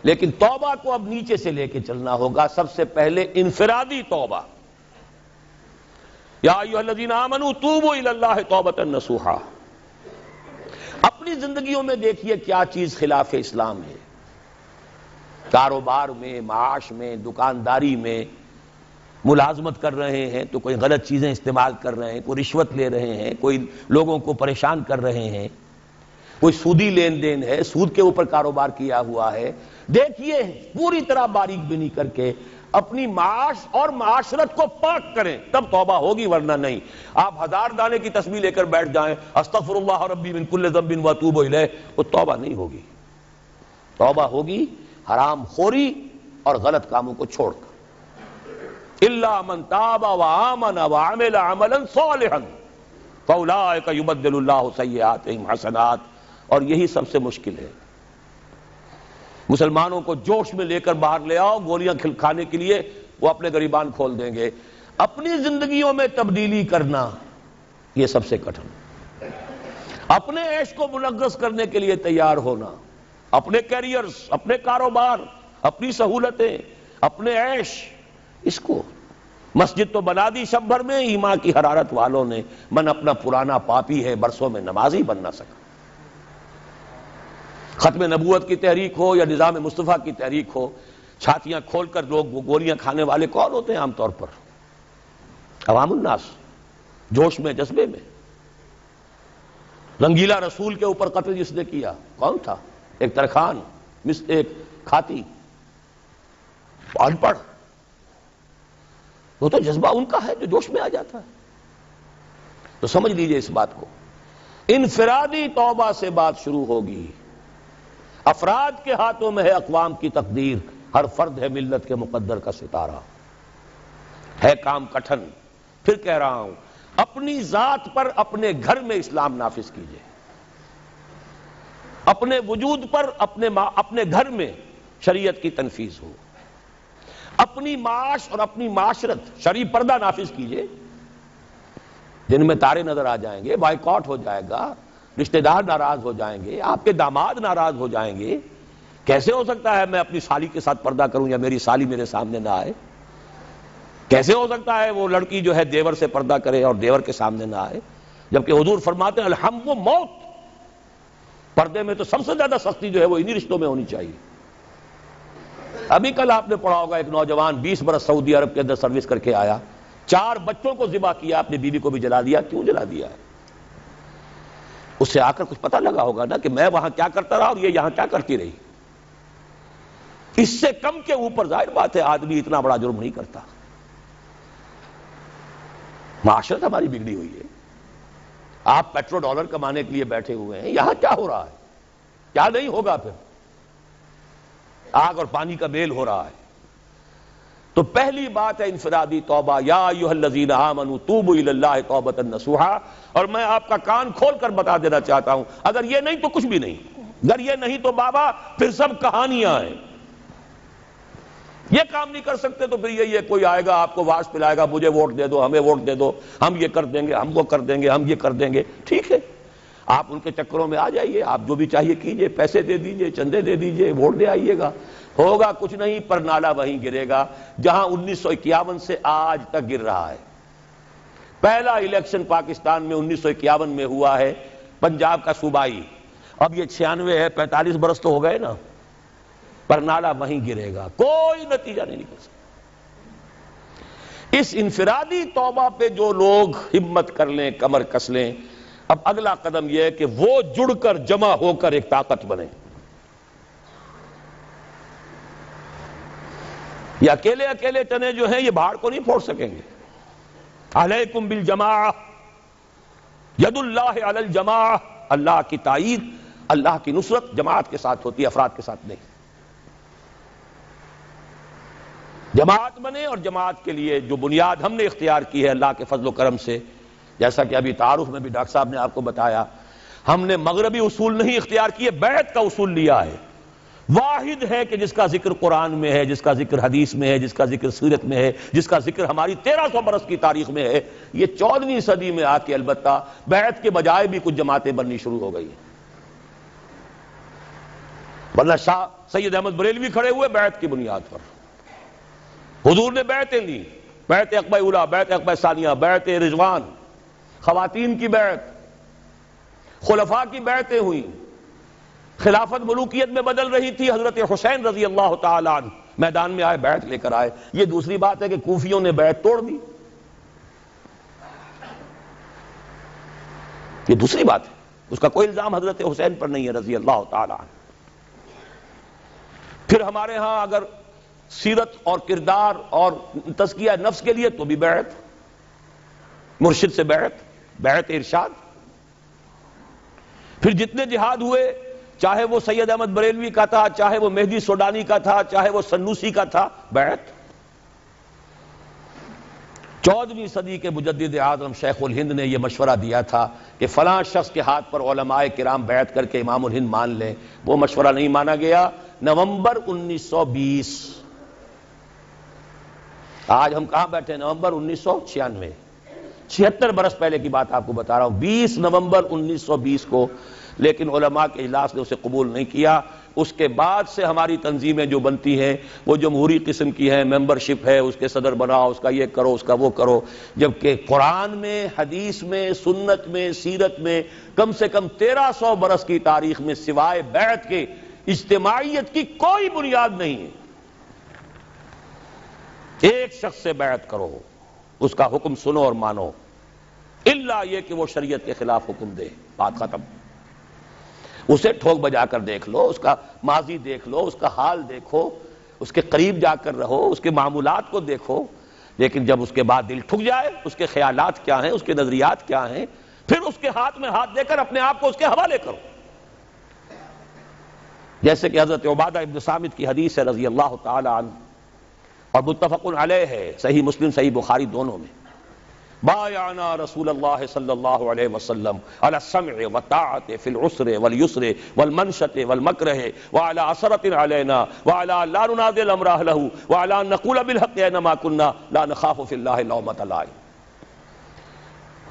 S1: لیکن توبہ کو اب نیچے سے لے کے چلنا ہوگا۔ سب سے پہلے انفرادی توبہ، یا ایھا الذین آمنوا توبوا الی اللہ توبۃ نصوحا۔ اپنی زندگیوں میں دیکھیے کیا چیز خلاف اسلام ہے، کاروبار میں، معاش میں، دکانداری میں ملازمت کر رہے ہیں تو کوئی غلط چیزیں استعمال کر رہے ہیں، کوئی رشوت لے رہے ہیں، کوئی لوگوں کو پریشان کر رہے ہیں، کوئی سودی لین دین ہے، سود کے اوپر کاروبار کیا ہوا ہے۔ دیکھیے پوری طرح باریک بینی کر کے اپنی معاش اور معاشرت کو پاک کریں، تب توبہ ہوگی، ورنہ نہیں۔ آپ 1000 دانے کی تسبیح لے کر بیٹھ جائیں، استغفر اللہ ربی من کل ذنب واتوب الیہ، وہ توبہ نہیں ہوگی۔ توبہ ہوگی حرام خوری اور غلط کاموں کو چھوڑ کر۔ الا من تاب وآمن وعمل عملا صالحا فاولئک یبدل اللہ سیئاتہم حسنات۔ اور یہی سب سے مشکل ہے۔ مسلمانوں کو جوش میں لے کر باہر لے آؤ گولیاں کھانے کے لیے، وہ اپنے گریبان کھول دیں گے۔ اپنی زندگیوں میں تبدیلی کرنا یہ سب سے کٹھن۔ اپنے عیش کو منغص کرنے کے لیے تیار ہونا، اپنے کیریئرز، اپنے کاروبار، اپنی سہولتیں، اپنے عیش، اس کو مسجد تو بنا دی شب بھر میں، ایمان کی حرارت والوں نے، من اپنا پرانا پاپی ہے برسوں میں نمازی بن نہ سکا۔ ختم نبوت کی تحریک ہو یا نظام مصطفیٰ کی تحریک ہو، چھاتیاں کھول کر لوگ گولیاں کھانے والے کون ہوتے ہیں عام طور پر؟ عوام الناس، جوش میں، جذبے میں۔ رنگیلا رسول کے اوپر قتل جس نے کیا کون تھا؟ ایک ترخان، ایک کھاتی، ان پڑھ۔ وہ تو جذبہ ان کا ہے جو جوش میں آ جاتا ہے۔ تو سمجھ لیجئے اس بات کو، انفرادی توبہ سے بات شروع ہوگی۔ افراد کے ہاتھوں میں ہے اقوام کی تقدیر، ہر فرد ہے ملت کے مقدر کا ستارہ۔ ہے کام کٹھن، پھر کہہ رہا ہوں، اپنی ذات پر اپنے گھر میں اسلام نافذ کیجئے، اپنے وجود پر اپنے گھر میں شریعت کی تنفیذ ہو، اپنی معاش اور اپنی معاشرت شرعی پردہ نافذ کیجئے۔ جن میں تارے نظر آ جائیں گے، بائیکاٹ ہو جائے گا، رشتہ دار ناراض ہو جائیں گے، آپ کے داماد ناراض ہو جائیں گے۔ کیسے ہو سکتا ہے میں اپنی سالی کے ساتھ پردہ کروں یا میری سالی میرے سامنے نہ آئے؟ کیسے ہو سکتا ہے وہ لڑکی جو ہے دیور سے پردہ کرے اور دیور کے سامنے نہ آئے؟ جبکہ حضور فرماتے ہیں الحم و موت، پردے میں تو سب سے زیادہ سختی جو ہے وہ انہی رشتوں میں ہونی چاہیے۔ ابھی کل آپ نے پڑھا ہوگا ایک نوجوان 20 برس سعودی عرب کے اندر سروس کر کے آیا، 4 بچوں کو ذبح کیا، اپنی بیوی کو بھی جلا دیا۔ کیوں جلا دیا ہے؟ اس سے آ کر کچھ پتہ لگا ہوگا نا کہ میں وہاں کیا کرتا رہا اور یہ یہاں کیا کرتی رہی۔ اس سے کم کے اوپر ظاہر بات ہے آدمی اتنا بڑا جرم نہیں کرتا۔ معاشرت ہماری بگڑی ہوئی ہے۔ آپ پیٹرو ڈالر کمانے کے لیے بیٹھے ہوئے ہیں، یہاں کیا ہو رہا ہے؟ کیا نہیں ہوگا پھر؟ آگ اور پانی کا میل ہو رہا ہے۔ تو پہلی بات ہے انفرادی توبہ، یا ایھا الذین آمنوا توبوا الی اللہ توبۃ نصوحا۔ اور میں آپ کا کان کھول کر بتا دینا چاہتا ہوں، اگر یہ نہیں تو کچھ بھی نہیں، اگر یہ نہیں تو بابا پھر سب کہانیاں ہیں۔ یہ کام نہیں کر سکتے تو پھر یہی ہے، کوئی آئے گا آپ کو واس پلائے گا، مجھے ووٹ دے دو، ہمیں ووٹ دے دو، ہم یہ کر دیں گے، ہم وہ کر دیں گے، ہم یہ کر دیں گے۔ ٹھیک ہے، آپ ان کے چکروں میں آ جائیے، آپ جو بھی چاہیے کیجئے، پیسے دے دیجئے، چندے دے دیجئے، ووٹ دے آئیے گا، ہوگا کچھ نہیں، پر نالا وہیں گرے گا جہاں 1951 سے آج تک گر رہا ہے۔ پہلا الیکشن پاکستان میں 1951 میں ہوا ہے، پنجاب کا صوبائی، اب یہ 96 ہے، 45 برس تو ہو گئے نا، پر نالا وہیں گرے گا، کوئی نتیجہ نہیں نکل سکتا۔ اس انفرادی توبہ پہ جو لوگ ہمت کر لیں، کمر کس لیں، اب اگلا قدم یہ ہے کہ وہ جڑ کر جمع ہو کر ایک طاقت بنے۔ یہ اکیلے اکیلے تنے جو ہیں یہ پہاڑ کو نہیں پھوڑ سکیں گے۔ علیکم بالجماعہ، ید اللہ علی الجماعہ، اللہ کی تائید، اللہ کی نصرت جماعت کے ساتھ ہوتی ہے، افراد کے ساتھ نہیں۔ جماعت بنے، اور جماعت کے لیے جو بنیاد ہم نے اختیار کی ہے اللہ کے فضل و کرم سے، جیسا کہ ابھی تعارف میں بھی ڈاکٹر صاحب نے آپ کو بتایا، ہم نے مغربی اصول نہیں اختیار کیے، بیعت کا اصول لیا ہے۔ واحد ہے کہ جس کا ذکر قرآن میں ہے، جس کا ذکر حدیث میں ہے، جس کا ذکر سیرت میں ہے، جس کا ذکر ہماری 1300 برس کی تاریخ میں ہے، یہ 14ویں صدی میں آ کے البتہ بیعت کے بجائے بھی کچھ جماعتیں بننی شروع ہو گئی ہیں۔ ورنہ شاہ سید احمد بریلوی کھڑے ہوئے بیعت کی بنیاد پر، حضور نے بیعتیں لی، بیعت عقبہ اولیٰ، بیعت عقبہ ثانیہ، بیعت رضوان، خواتین کی بیعت، خلفاء کی بیعتیں ہوئیں، خلافت ملوکیت میں بدل رہی تھی، حضرت حسین رضی اللہ تعالیٰ عنہ میدان میں آئے، بیعت لے کر آئے۔ یہ دوسری بات ہے کہ کوفیوں نے بیعت توڑ دی، یہ دوسری بات ہے، اس کا کوئی الزام حضرت حسین پر نہیں ہے رضی اللہ تعالیٰ عنہ۔ پھر ہمارے ہاں اگر سیرت اور کردار اور تزکیہ نفس کے لیے تو بھی بیعت، مرشد سے بیعت، بیعت ارشاد۔ پھر جتنے جہاد ہوئے، چاہے وہ سید احمد بریلوی کا تھا، چاہے وہ مہدی سوڈانی کا تھا، چاہے وہ سنوسی کا تھا، بیعت۔ 14ویں صدی کے مجدد اعظم شیخ الہند نے یہ مشورہ دیا تھا کہ فلاں شخص کے ہاتھ پر علماء کرام بیعت کر کے امام الہند مان لیں، وہ مشورہ نہیں مانا گیا۔ نومبر 1920، آج ہم کہاں بیٹھے ہیں؟ نومبر 1996، 76 برس پہلے کی بات آپ کو بتا رہا ہوں، 20 نومبر 1920 کو، لیکن علماء کے اجلاس نے اسے قبول نہیں کیا۔ اس کے بعد سے ہماری تنظیمیں جو بنتی ہیں وہ جمہوری قسم کی ہیں، ممبرشپ ہے، اس کے صدر بناؤ، اس کا یہ کرو، اس کا وہ کرو، جبکہ قرآن میں، حدیث میں، سنت میں، سیرت میں کم سے کم 1300 برس کی تاریخ میں سوائے بیعت کے اجتماعیت کی کوئی بنیاد نہیں ہے۔ ایک شخص سے بیعت کرو، اس کا حکم سنو اور مانو، الا یہ کہ وہ شریعت کے خلاف حکم دے، بات ختم۔ اسے ٹھوک بجا کر دیکھ لو، اس کا ماضی دیکھ لو، اس کا حال دیکھو، اس کے قریب جا کر رہو، اس کے معمولات کو دیکھو، لیکن جب اس کے بعد دل ٹھک جائے، اس کے خیالات کیا ہیں، اس کے نظریات کیا ہیں، پھر اس کے ہاتھ میں ہاتھ دے کر اپنے آپ کو اس کے حوالے کرو۔ جیسے کہ حضرت عبادہ ابن صامت کی حدیث ہے رضی اللہ تعالی عنہ، اور متفق علیہ ہے، صحیح مسلم صحیح بخاری دونوں میں، بایعنا رسول اللہ صلی اللہ علیہ وسلم علی السمع والطاعۃ فی العسر والیسر والمنشۃ والمکرہ وعلی عثرۃ علینا وعلی لا ننازع امر اہلہ وعلی ان نقول بالحق اینما کنا لا نخاف فی اللہ لومۃ لائم۔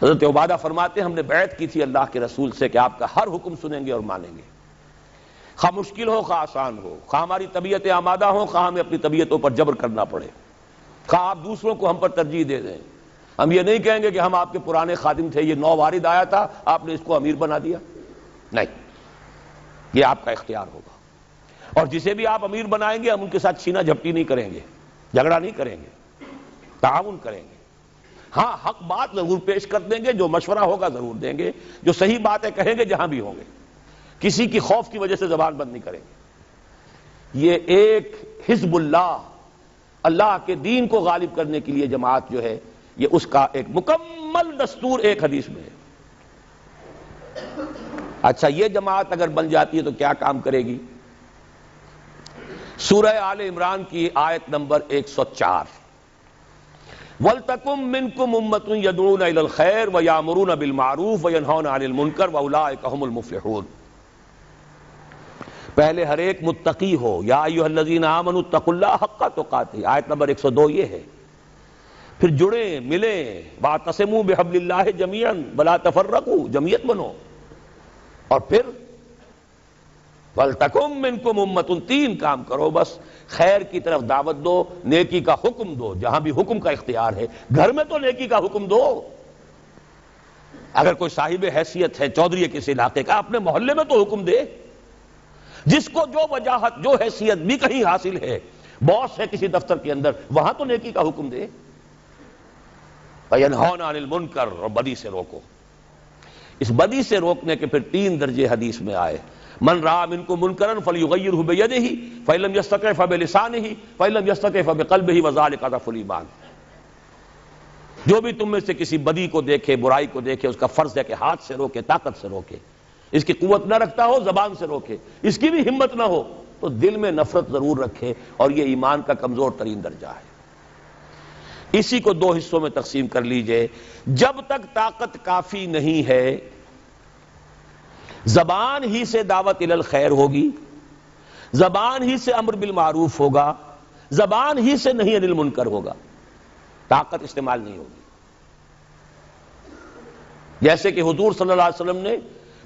S1: حضرت عبادہ فرماتے ہیں ہم نے بیعت کی تھی اللہ کے رسول سے کہ آپ کا ہر حکم سنیں گے اور مانیں گے، خواہ مشکل ہو خواہ آسان ہو، خواہ ہماری طبیعتیں آمادہ ہوں خواہ ہمیں اپنی طبیعتوں پر جبر کرنا پڑے، خواہ آپ دوسروں کو ہم پر ترجیح دے دیں۔ ہم یہ نہیں کہیں گے کہ ہم آپ کے پرانے خادم تھے، یہ نو وارد آیا تھا، آپ نے اس کو امیر بنا دیا، نہیں، یہ آپ کا اختیار ہوگا۔ اور جسے بھی آپ امیر بنائیں گے ہم ان کے ساتھ چھینا جھپٹی نہیں کریں گے، جھگڑا نہیں کریں گے، تعاون کریں گے۔ ہاں حق بات ضرور پیش کر دیں گے، جو مشورہ ہوگا ضرور دیں گے، جو صحیح باتیں کہیں گے جہاں بھی ہوں گے، کسی کی خوف کی وجہ سے زبان بند نہیں کریں گے۔ یہ ایک حزب اللہ، اللہ کے دین کو غالب کرنے کے لیے جماعت جو ہے، یہ اس کا ایک مکمل دستور ایک حدیث میں ہے۔ اچھا یہ جماعت اگر بن جاتی ہے تو کیا کام کرے گی؟ سورہ آل عمران کی آیت نمبر 104، وَلْتَكُن مِّنكُمْ أُمَّةٌ يَدْعُونَ إِلَى الْخَيْرِ وَيَأْمُرُونَ بِالْمَعْرُوفِ وَيَنْهَوْنَ عَنِ الْمُنكَرِ وَأُولَٰئِكَ هُمُ الْمُفْلِحُونَ۔ پہلے ہر ایک متقی ہو، یا ایھا الذین آمنوا اتقوا اللہ حق تقاتہ، آیت نمبر 102 یہ ہے۔ پھر جڑیں، ملیں، واعتصموا بحبل اللہ جمیعا ولا تفرقوا، جمعیت بنو۔ اور پھر وَلْتَكُن مِّنكُمْ أُمَّةٌ، 3 کام کرو بس، خیر کی طرف دعوت دو، نیکی کا حکم دو، جہاں بھی حکم کا اختیار ہے، گھر میں تو نیکی کا حکم دو، اگر کوئی صاحب حیثیت ہے چودھری ہے کسی علاقے کا، اپنے محلے میں تو حکم دے، جس کو جو وجاہت جو حیثیت بھی کہیں حاصل ہے، باس ہے کسی دفتر کے اندر، وہاں تو نیکی کا حکم دے۔ وَيَنْهَوْنَ عَنِ الْمُنْكَرِ، اور بدی سے روکو۔ اس بدی سے روکنے کے پھر 3 درجے حدیث میں آئے، من رأى منکم منکرا فلیغیرہ بیدہ فإن لم یستطع فبلسانہ فإن لم یستطع فبقلبہ وذلک اضعف الایمان۔ جو بھی تم میں سے کسی بدی کو دیکھے، برائی کو دیکھے، اس کا فرض ہے کہ ہاتھ سے روکے، طاقت سے روکے، اس کی قوت نہ رکھتا ہو زبان سے روکے، اس کی بھی ہمت نہ ہو تو دل میں نفرت ضرور رکھے، اور یہ ایمان کا کمزور ترین درجہ ہے۔ اسی کو 2 حصوں میں تقسیم کر لیجئے۔ جب تک طاقت کافی نہیں ہے، زبان ہی سے دعوت الی الخیر ہوگی، زبان ہی سے امر بالمعروف ہوگا، زبان ہی سے نہیں عن المنکر ہوگا، طاقت استعمال نہیں ہوگی۔ جیسے کہ حضور صلی اللہ علیہ وسلم نے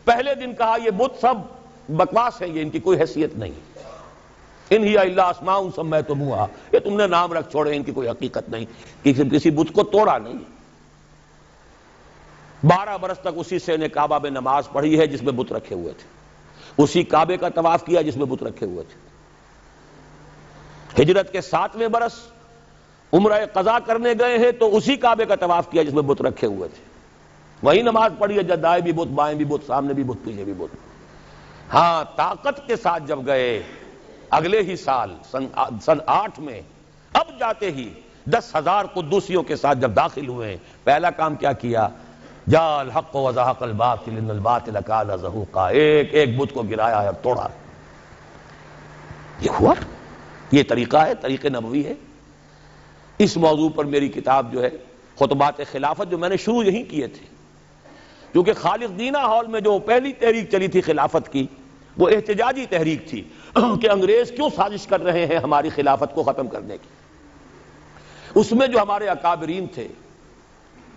S1: پہلے دن کہا یہ بت سب بکواس ہے، یہ ان کی کوئی حیثیت نہیں، ان ہی الا اسماء سمیتموہا، یہ تم نے نام رکھ چھوڑے، ان کی کوئی حقیقت نہیں، کسی بت کو توڑا نہیں۔ 12 برس تک اسی سے نے کعبہ میں نماز پڑھی ہے جس میں بت رکھے ہوئے تھے، اسی کعبے کا طواف کیا جس میں بت رکھے ہوئے تھے۔ ہجرت کے 7ویں برس عمرہ قضا کرنے گئے ہیں تو اسی کعبے کا طواف کیا جس میں بت رکھے ہوئے تھے، وہی نماز پڑھی ہے، دائیں بھی بت، بائیں بھی بت، سامنے بھی بت، پیچھے بھی بت۔ ہاں طاقت کے ساتھ جب گئے اگلے ہی سال سن 8 میں، اب جاتے ہی 10,000 قدوسیوں کے ساتھ جب داخل ہوئے، پہلا کام کیا کیا؟ جاء الحق وزهق الباطل ان الباطل كان زهوقا، ایک ایک بت کو گرایا ہے اور توڑا۔ یہ ہوا، یہ طریقہ ہے، طریقہ نبوی ہے۔ اس موضوع پر میری کتاب جو ہے خطبات خلافت، جو میں نے شروع یہیں کیے تھے، کیونکہ خالق دینہ ہال میں جو پہلی تحریک چلی تھی خلافت کی، وہ احتجاجی تحریک تھی کہ انگریز کیوں سازش کر رہے ہیں ہماری خلافت کو ختم کرنے کی۔ اس میں جو ہمارے اکابرین تھے،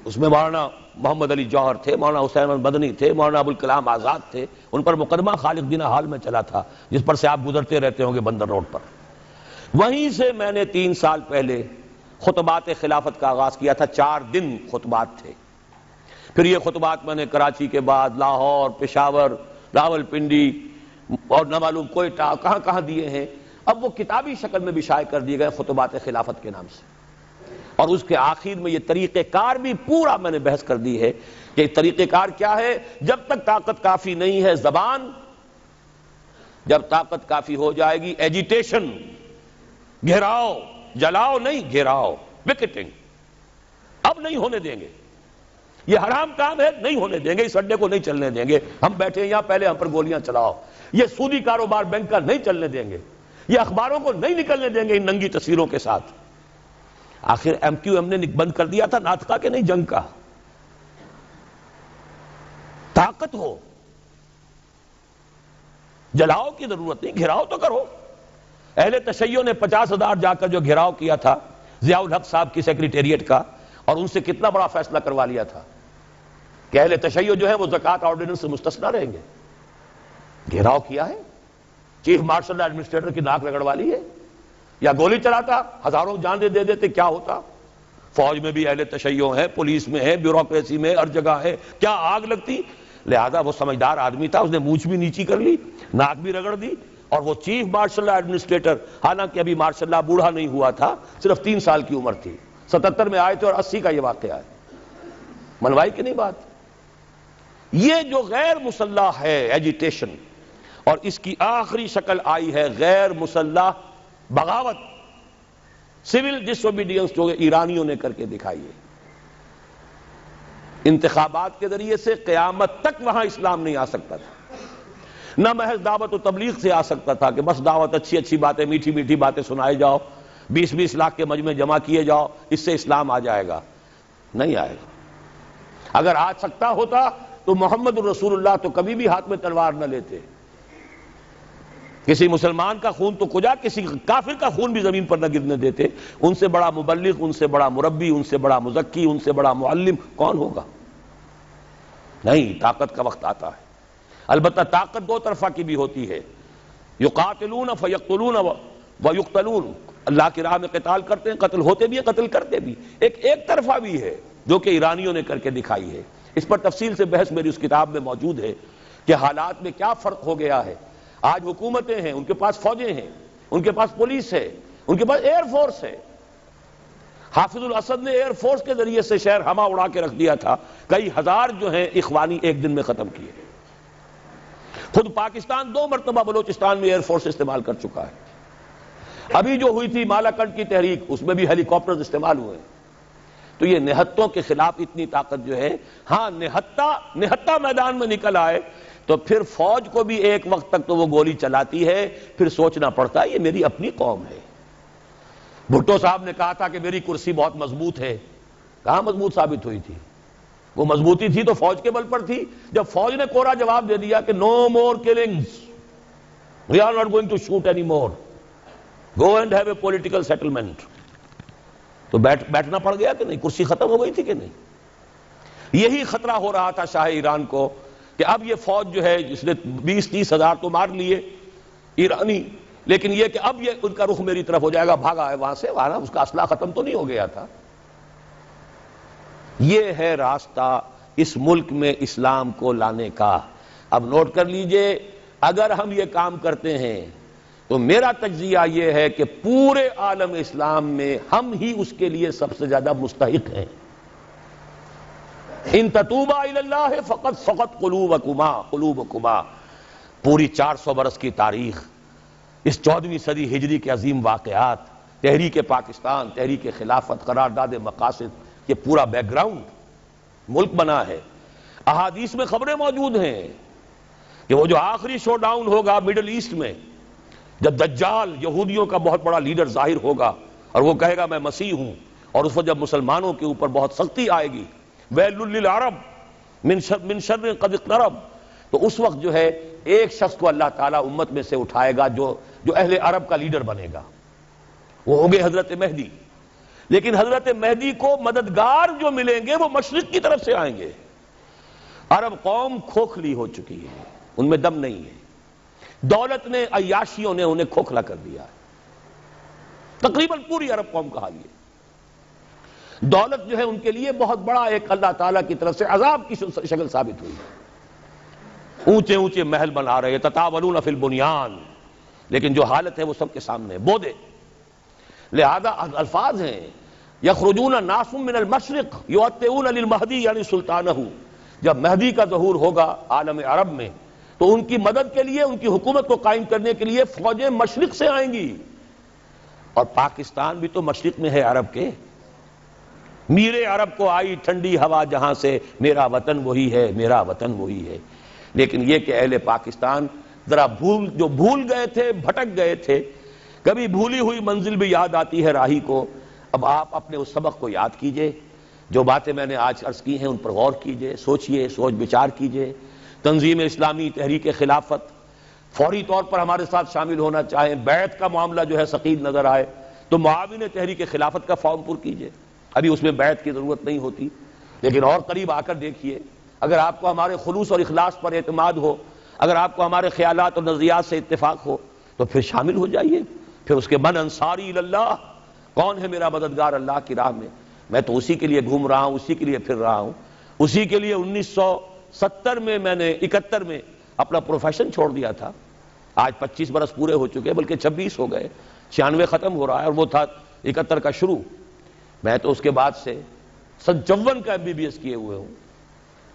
S1: اس میں مولانا محمد علی جوہر تھے، مولانا حسین احمد مدنی تھے، مولانا ابوالکلام آزاد تھے، ان پر مقدمہ خالق دینہ ہال میں چلا تھا، جس پر سے آپ گزرتے رہتے ہوں گے بندر روڈ پر۔ وہیں سے میں نے 3 سال پہلے خطبات خلافت کا آغاز کیا تھا، 4 دن خطبات تھے۔ پھر یہ خطبات میں نے کراچی کے بعد لاہور، پشاور، راولپنڈی اور نہ معلوم کوئٹہ کہاں کہاں دیے ہیں۔ اب وہ کتابی شکل میں بھی شائع کر دیے گئے خطبات خلافت کے نام سے، اور اس کے آخر میں یہ طریقہ کار بھی پورا میں نے بحث کر دی ہے کہ طریقہ کار کیا ہے۔ جب تک طاقت کافی نہیں ہے زبان، جب طاقت کافی ہو جائے گی ایجیٹیشن، گھیراؤ، جلاؤ نہیں، گھیراؤ، وکٹنگ، اب نہیں ہونے دیں گے، یہ حرام کام ہے، نہیں ہونے دیں گے، اس اڈے کو نہیں چلنے دیں گے، ہم بیٹھے ہیں یہاں، پہلے ہم پر گولیاں چلاؤ، یہ سودی کاروبار بینک کا نہیں چلنے دیں گے، یہ اخباروں کو نہیں نکلنے دیں گے ان ننگی تصویروں کے ساتھ۔ آخر ایم کیو ایم نے بند کر دیا تھا ناطقہ کے نہیں، جنگ کا۔ طاقت ہو، جلاؤ کی ضرورت نہیں، گھراؤ تو کرو۔ اہل تشیع نے 50,000 جا کر جو گھراؤ کیا تھا ضیاء الحق صاحب کی سیکریٹریٹ کا، اور ان سے کتنا بڑا فیصلہ کروا لیا تھا کہ اہل تشیع جو ہے وہ زکوٰۃ آرڈیننس سے مستثنیٰ رہیں گے۔ گھیراؤ کیا ہے، چیف مارشل ایڈمنسٹریٹر کی ناک رگڑوا لی ہے، یا گولی چلاتا، ہزاروں جانیں دے دیتے، کیا ہوتا؟ فوج میں بھی اہل تشیع ہے، پولیس میں ہے، بیوروکریسی میں، ہر جگہ ہے، کیا آگ لگتی؟ لہذا وہ سمجھدار آدمی تھا، اس نے مونچھ بھی نیچی کر لی، ناک بھی رگڑ دی، اور وہ چیف مارشل ایڈمنسٹریٹر، حالانکہ ابھی مارشل اللہ بوڑھا نہیں ہوا تھا، صرف 3 سال کی عمر تھی، 77 میں آئے تھے اور 80 کا یہ واقعہ ہے۔ منوائی کی نہیں بات؟ یہ جو غیر مسلح ہے ایجیٹیشن، اور اس کی آخری شکل آئی ہے غیر مسلح بغاوت، سول ڈس اوبیڈینس، جو ایرانیوں نے کر کے دکھائی ہے۔ انتخابات کے ذریعے سے قیامت تک وہاں اسلام نہیں آ سکتا تھا، نہ محض دعوت و تبلیغ سے آ سکتا تھا کہ بس دعوت، اچھی اچھی باتیں، میٹھی میٹھی باتیں سنائے جاؤ، 20-20 لاکھ کے مجمع جمع کیے جاؤ، اس سے اسلام آ جائے گا، نہیں آئے گا۔ اگر آ سکتا ہوتا تو محمد الرسول اللہ تو کبھی بھی ہاتھ میں تلوار نہ لیتے، کسی مسلمان کا خون تو کجا، کسی کافر کا خون بھی زمین پر نہ گرنے دیتے۔ ان سے بڑا مبلغ، ان سے بڑا مربی، ان سے بڑا مزکی، ان سے بڑا معلم کون ہوگا؟ نہیں، طاقت کا وقت آتا ہے۔ البتہ طاقت دو طرفہ کی بھی ہوتی ہے، یقاتلون فیقتلون ویقتلون، اللہ کی راہ میں قتال کرتے ہیں، قتل ہوتے بھی ہیں، قتل کرتے بھی، ایک طرفہ بھی ہے جو کہ ایرانیوں نے کر کے دکھائی ہے۔ اس پر تفصیل سے بحث میری اس کتاب میں موجود ہے کہ حالات میں کیا فرق ہو گیا ہے۔ آج حکومتیں ہیں، ان کے پاس فوجیں ہیں، ان کے پاس پولیس ہے، ان کے پاس ایئر فورس ہے۔ حافظ الاسد نے ایئر فورس کے ذریعے سے شہر ہما اڑا کے رکھ دیا تھا، کئی ہزار جو ہیں اخوانی ایک دن میں ختم کیے۔ خود پاکستان 2 مرتبہ بلوچستان میں ایئر فورس استعمال کر چکا ہے۔ ابھی جو ہوئی تھی مالاکنڈ کی تحریک، اس میں بھی ہیلی کاپٹرز استعمال ہوئے۔ تو یہ نہتوں کے خلاف اتنی طاقت جو ہے، ہاں نہتہ میدان میں نکل آئے تو پھر فوج کو بھی ایک وقت تک تو وہ گولی چلاتی ہے، پھر سوچنا پڑتا ہے یہ میری اپنی قوم ہے۔ بھٹو صاحب نے کہا تھا کہ میری کرسی بہت مضبوط ہے، کہاں مضبوط ثابت ہوئی تھی؟ وہ مضبوطی تھی تو فوج کے بل پر تھی۔ جب فوج نے کوڑا جواب دے دیا کہ no more killings, we are not going to shoot any more, go and have a political settlement, تو بیٹھنا پڑ گیا کہ نہیں؟ کرسی ختم ہو گئی تھی کہ نہیں؟ یہی خطرہ ہو رہا تھا شاہ ایران کو کہ اب یہ فوج جو ہے جس نے 20-30 ہزار تو مار لیے ایرانی، لیکن یہ کہ اب یہ ان کا رخ میری طرف ہو جائے گا، بھاگا ہے وہاں سے، وہاں اس کا اسلحہ ختم تو نہیں ہو گیا تھا۔ یہ ہے راستہ اس ملک میں اسلام کو لانے کا۔ اب نوٹ کر لیجئے، اگر ہم یہ کام کرتے ہیں تو میرا تجزیہ یہ ہے کہ پورے عالم اسلام میں ہم ہی اس کے لیے سب سے زیادہ مستحق ہیں۔ ان تتوبا الی اللہ فقد سقط قلوبکما، پوری 400 برس کی تاریخ، اس 14ویں صدی ہجری کے عظیم واقعات، تحریک پاکستان، تحریک خلافت، قرارداد مقاصد، یہ پورا بیک گراؤنڈ ملک بنا ہے۔ احادیث میں خبریں موجود ہیں کہ وہ جو آخری شو ڈاؤن ہوگا مڈل ایسٹ میں، جب دجال یہودیوں کا بہت بڑا لیڈر ظاہر ہوگا اور وہ کہے گا میں مسیح ہوں، اور اس وقت جب مسلمانوں کے اوپر بہت سختی آئے گی، ویل للعرب من شر قد اقترب، تو اس وقت جو ہے ایک شخص کو اللہ تعالیٰ امت میں سے اٹھائے گا جو اہل عرب کا لیڈر بنے گا، وہ ہوں گے حضرت مہدی۔ لیکن حضرت مہدی کو مددگار جو ملیں گے وہ مشرق کی طرف سے آئیں گے۔ عرب قوم کھوکھلی ہو چکی ہے، ان میں دم نہیں ہے، دولت نے، عیاشیوں نے انہیں کھوکھلا کر دیا ہے۔ تقریباً پوری عرب قوم کا حال یہ، دولت جو ہے ان کے لیے بہت بڑا ایک اللہ تعالیٰ کی طرف سے عذاب کی شکل ثابت ہوئی۔ اونچے اونچے محل بنا رہے، تطاولون فی البنیان، لیکن جو حالت ہے وہ سب کے سامنے بودے۔ لہذا الفاظ ہیں یخرجون الناس من المشرق یؤطئون للمہدی یعنی سلطانہ، جب مہدی کا ظہور ہوگا عالم عرب میں تو ان کی مدد کے لیے، ان کی حکومت کو قائم کرنے کے لیے فوجیں مشرق سے آئیں گی، اور پاکستان بھی تو مشرق میں ہے عرب کے۔ میرے عرب کو آئی ٹھنڈی ہوا جہاں سے، میرا وطن وہی ہے، میرا وطن وہی ہے۔ لیکن یہ کہ اہل پاکستان ذرا بھول گئے تھے، بھٹک گئے تھے، کبھی بھولی ہوئی منزل بھی یاد آتی ہے راہی کو۔ اب آپ اپنے اس سبق کو یاد کیجئے، جو باتیں میں نے آج عرض کی ہیں ان پر غور کیجئے، سوچئے، سوچ بچار کیجئے۔ تنظیم اسلامی، تحریک خلافت فوری طور پر ہمارے ساتھ شامل ہونا چاہیں، بیعت کا معاملہ جو ہے ثقیل نظر آئے تو معاون تحریک خلافت کا فارم پر کیجئے، ابھی اس میں بیعت کی ضرورت نہیں ہوتی، لیکن اور قریب آ کر دیکھیے۔ اگر آپ کو ہمارے خلوص اور اخلاص پر اعتماد ہو، اگر آپ کو ہمارے خیالات اور نظریات سے اتفاق ہو تو پھر شامل ہو جائیے۔ پھر اس کے من انصاری اللہ، کون ہے میرا مددگار اللہ کی راہ میں؟ میں تو اسی کے لیے گھوم رہا ہوں، اسی کے لیے پھر رہا ہوں، اسی کے لیے 1970 میں میں نے 71 میں اپنا پروفیشن چھوڑ دیا تھا۔ آج 25 برس پورے ہو چکے، بلکہ 26 ہو گئے، 96 ختم ہو رہا ہے اور وہ تھا 71 کا شروع۔ میں تو اس کے بعد سے 57 کا MBBS کیے ہوئے ہوں،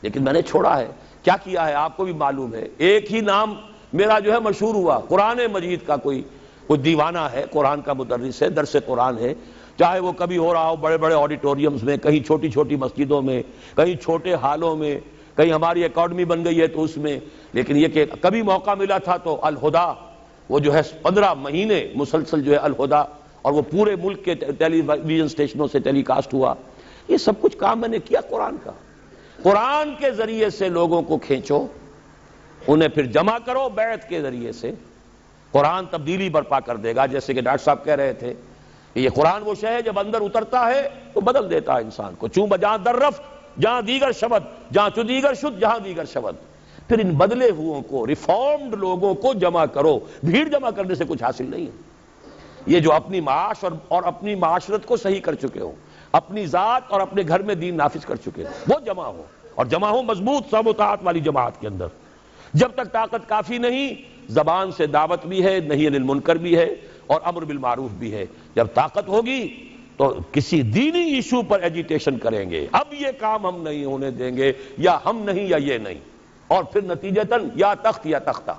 S1: لیکن میں نے چھوڑا ہے۔ کیا کیا ہے آپ کو بھی معلوم ہے، ایک ہی نام میرا جو ہے مشہور ہوا، قرآن مجید کا کوئی دیوانہ ہے، قرآن کا مدرس ہے، درس قرآن ہے، چاہے وہ کبھی ہو رہا ہو بڑے بڑے آڈیٹوریمز میں، کہیں چھوٹی چھوٹی مسجدوں میں، کہیں چھوٹے ہالوں میں، کہیں ہماری اکیڈمی بن گئی ہے تو اس میں، لیکن یہ کہ کبھی موقع ملا تھا تو الہدا، وہ جو ہے 15 مہینے مسلسل جو ہے الہدا، اور وہ پورے ملک کے ٹیلی ویژن اسٹیشنوں سے ٹیلی کاسٹ ہوا۔ یہ سب کچھ کام میں نے کیا قرآن کا۔ قرآن کے ذریعے سے لوگوں کو کھینچو، انہیں پھر جمع کرو بیعت کے ذریعے سے، قرآن تبدیلی برپا کر دے گا۔ جیسے کہ ڈاکٹر صاحب کہہ رہے تھے کہ یہ قرآن وہ شے ہے جب اندر اترتا ہے تو بدل دیتا ہے انسان کو، چوں بجاں در رفت جہاں دیگر شبد، جہاں چو دیگر شد جہاں دیگر شبد۔ پھر ان بدلے ہوئوں کو، ریفارمڈ لوگوں کو جمع کرو. بھیڑ جمع کرنے سے کچھ حاصل نہیں ہے. یہ جو اپنی معاش اور اپنی معاشرت کو صحیح کر چکے ہو، اپنی ذات اور اپنے گھر میں دین نافذ کر چکے ہو، وہ جمع ہو، اور جمع ہو مضبوط سب و طاعت والی جماعت کے اندر. جب تک طاقت کافی نہیں، زبان سے دعوت بھی ہے، نہی عن المنکر بھی ہے، اور امر بالمعروف بھی ہے. جب طاقت ہوگی تو کسی دینی ایشو پر ایجیٹیشن کریں گے، اب یہ کام ہم نہیں ہونے دیں گے، یا ہم نہیں یا یہ نہیں، اور پھر نتیجتاً یا تخت یا تختہ.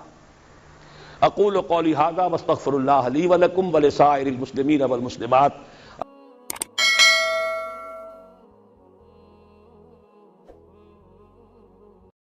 S1: اقول قولی ھذا واستغفر اللہ لی ولکم ولسائر المسلمین والمسلمات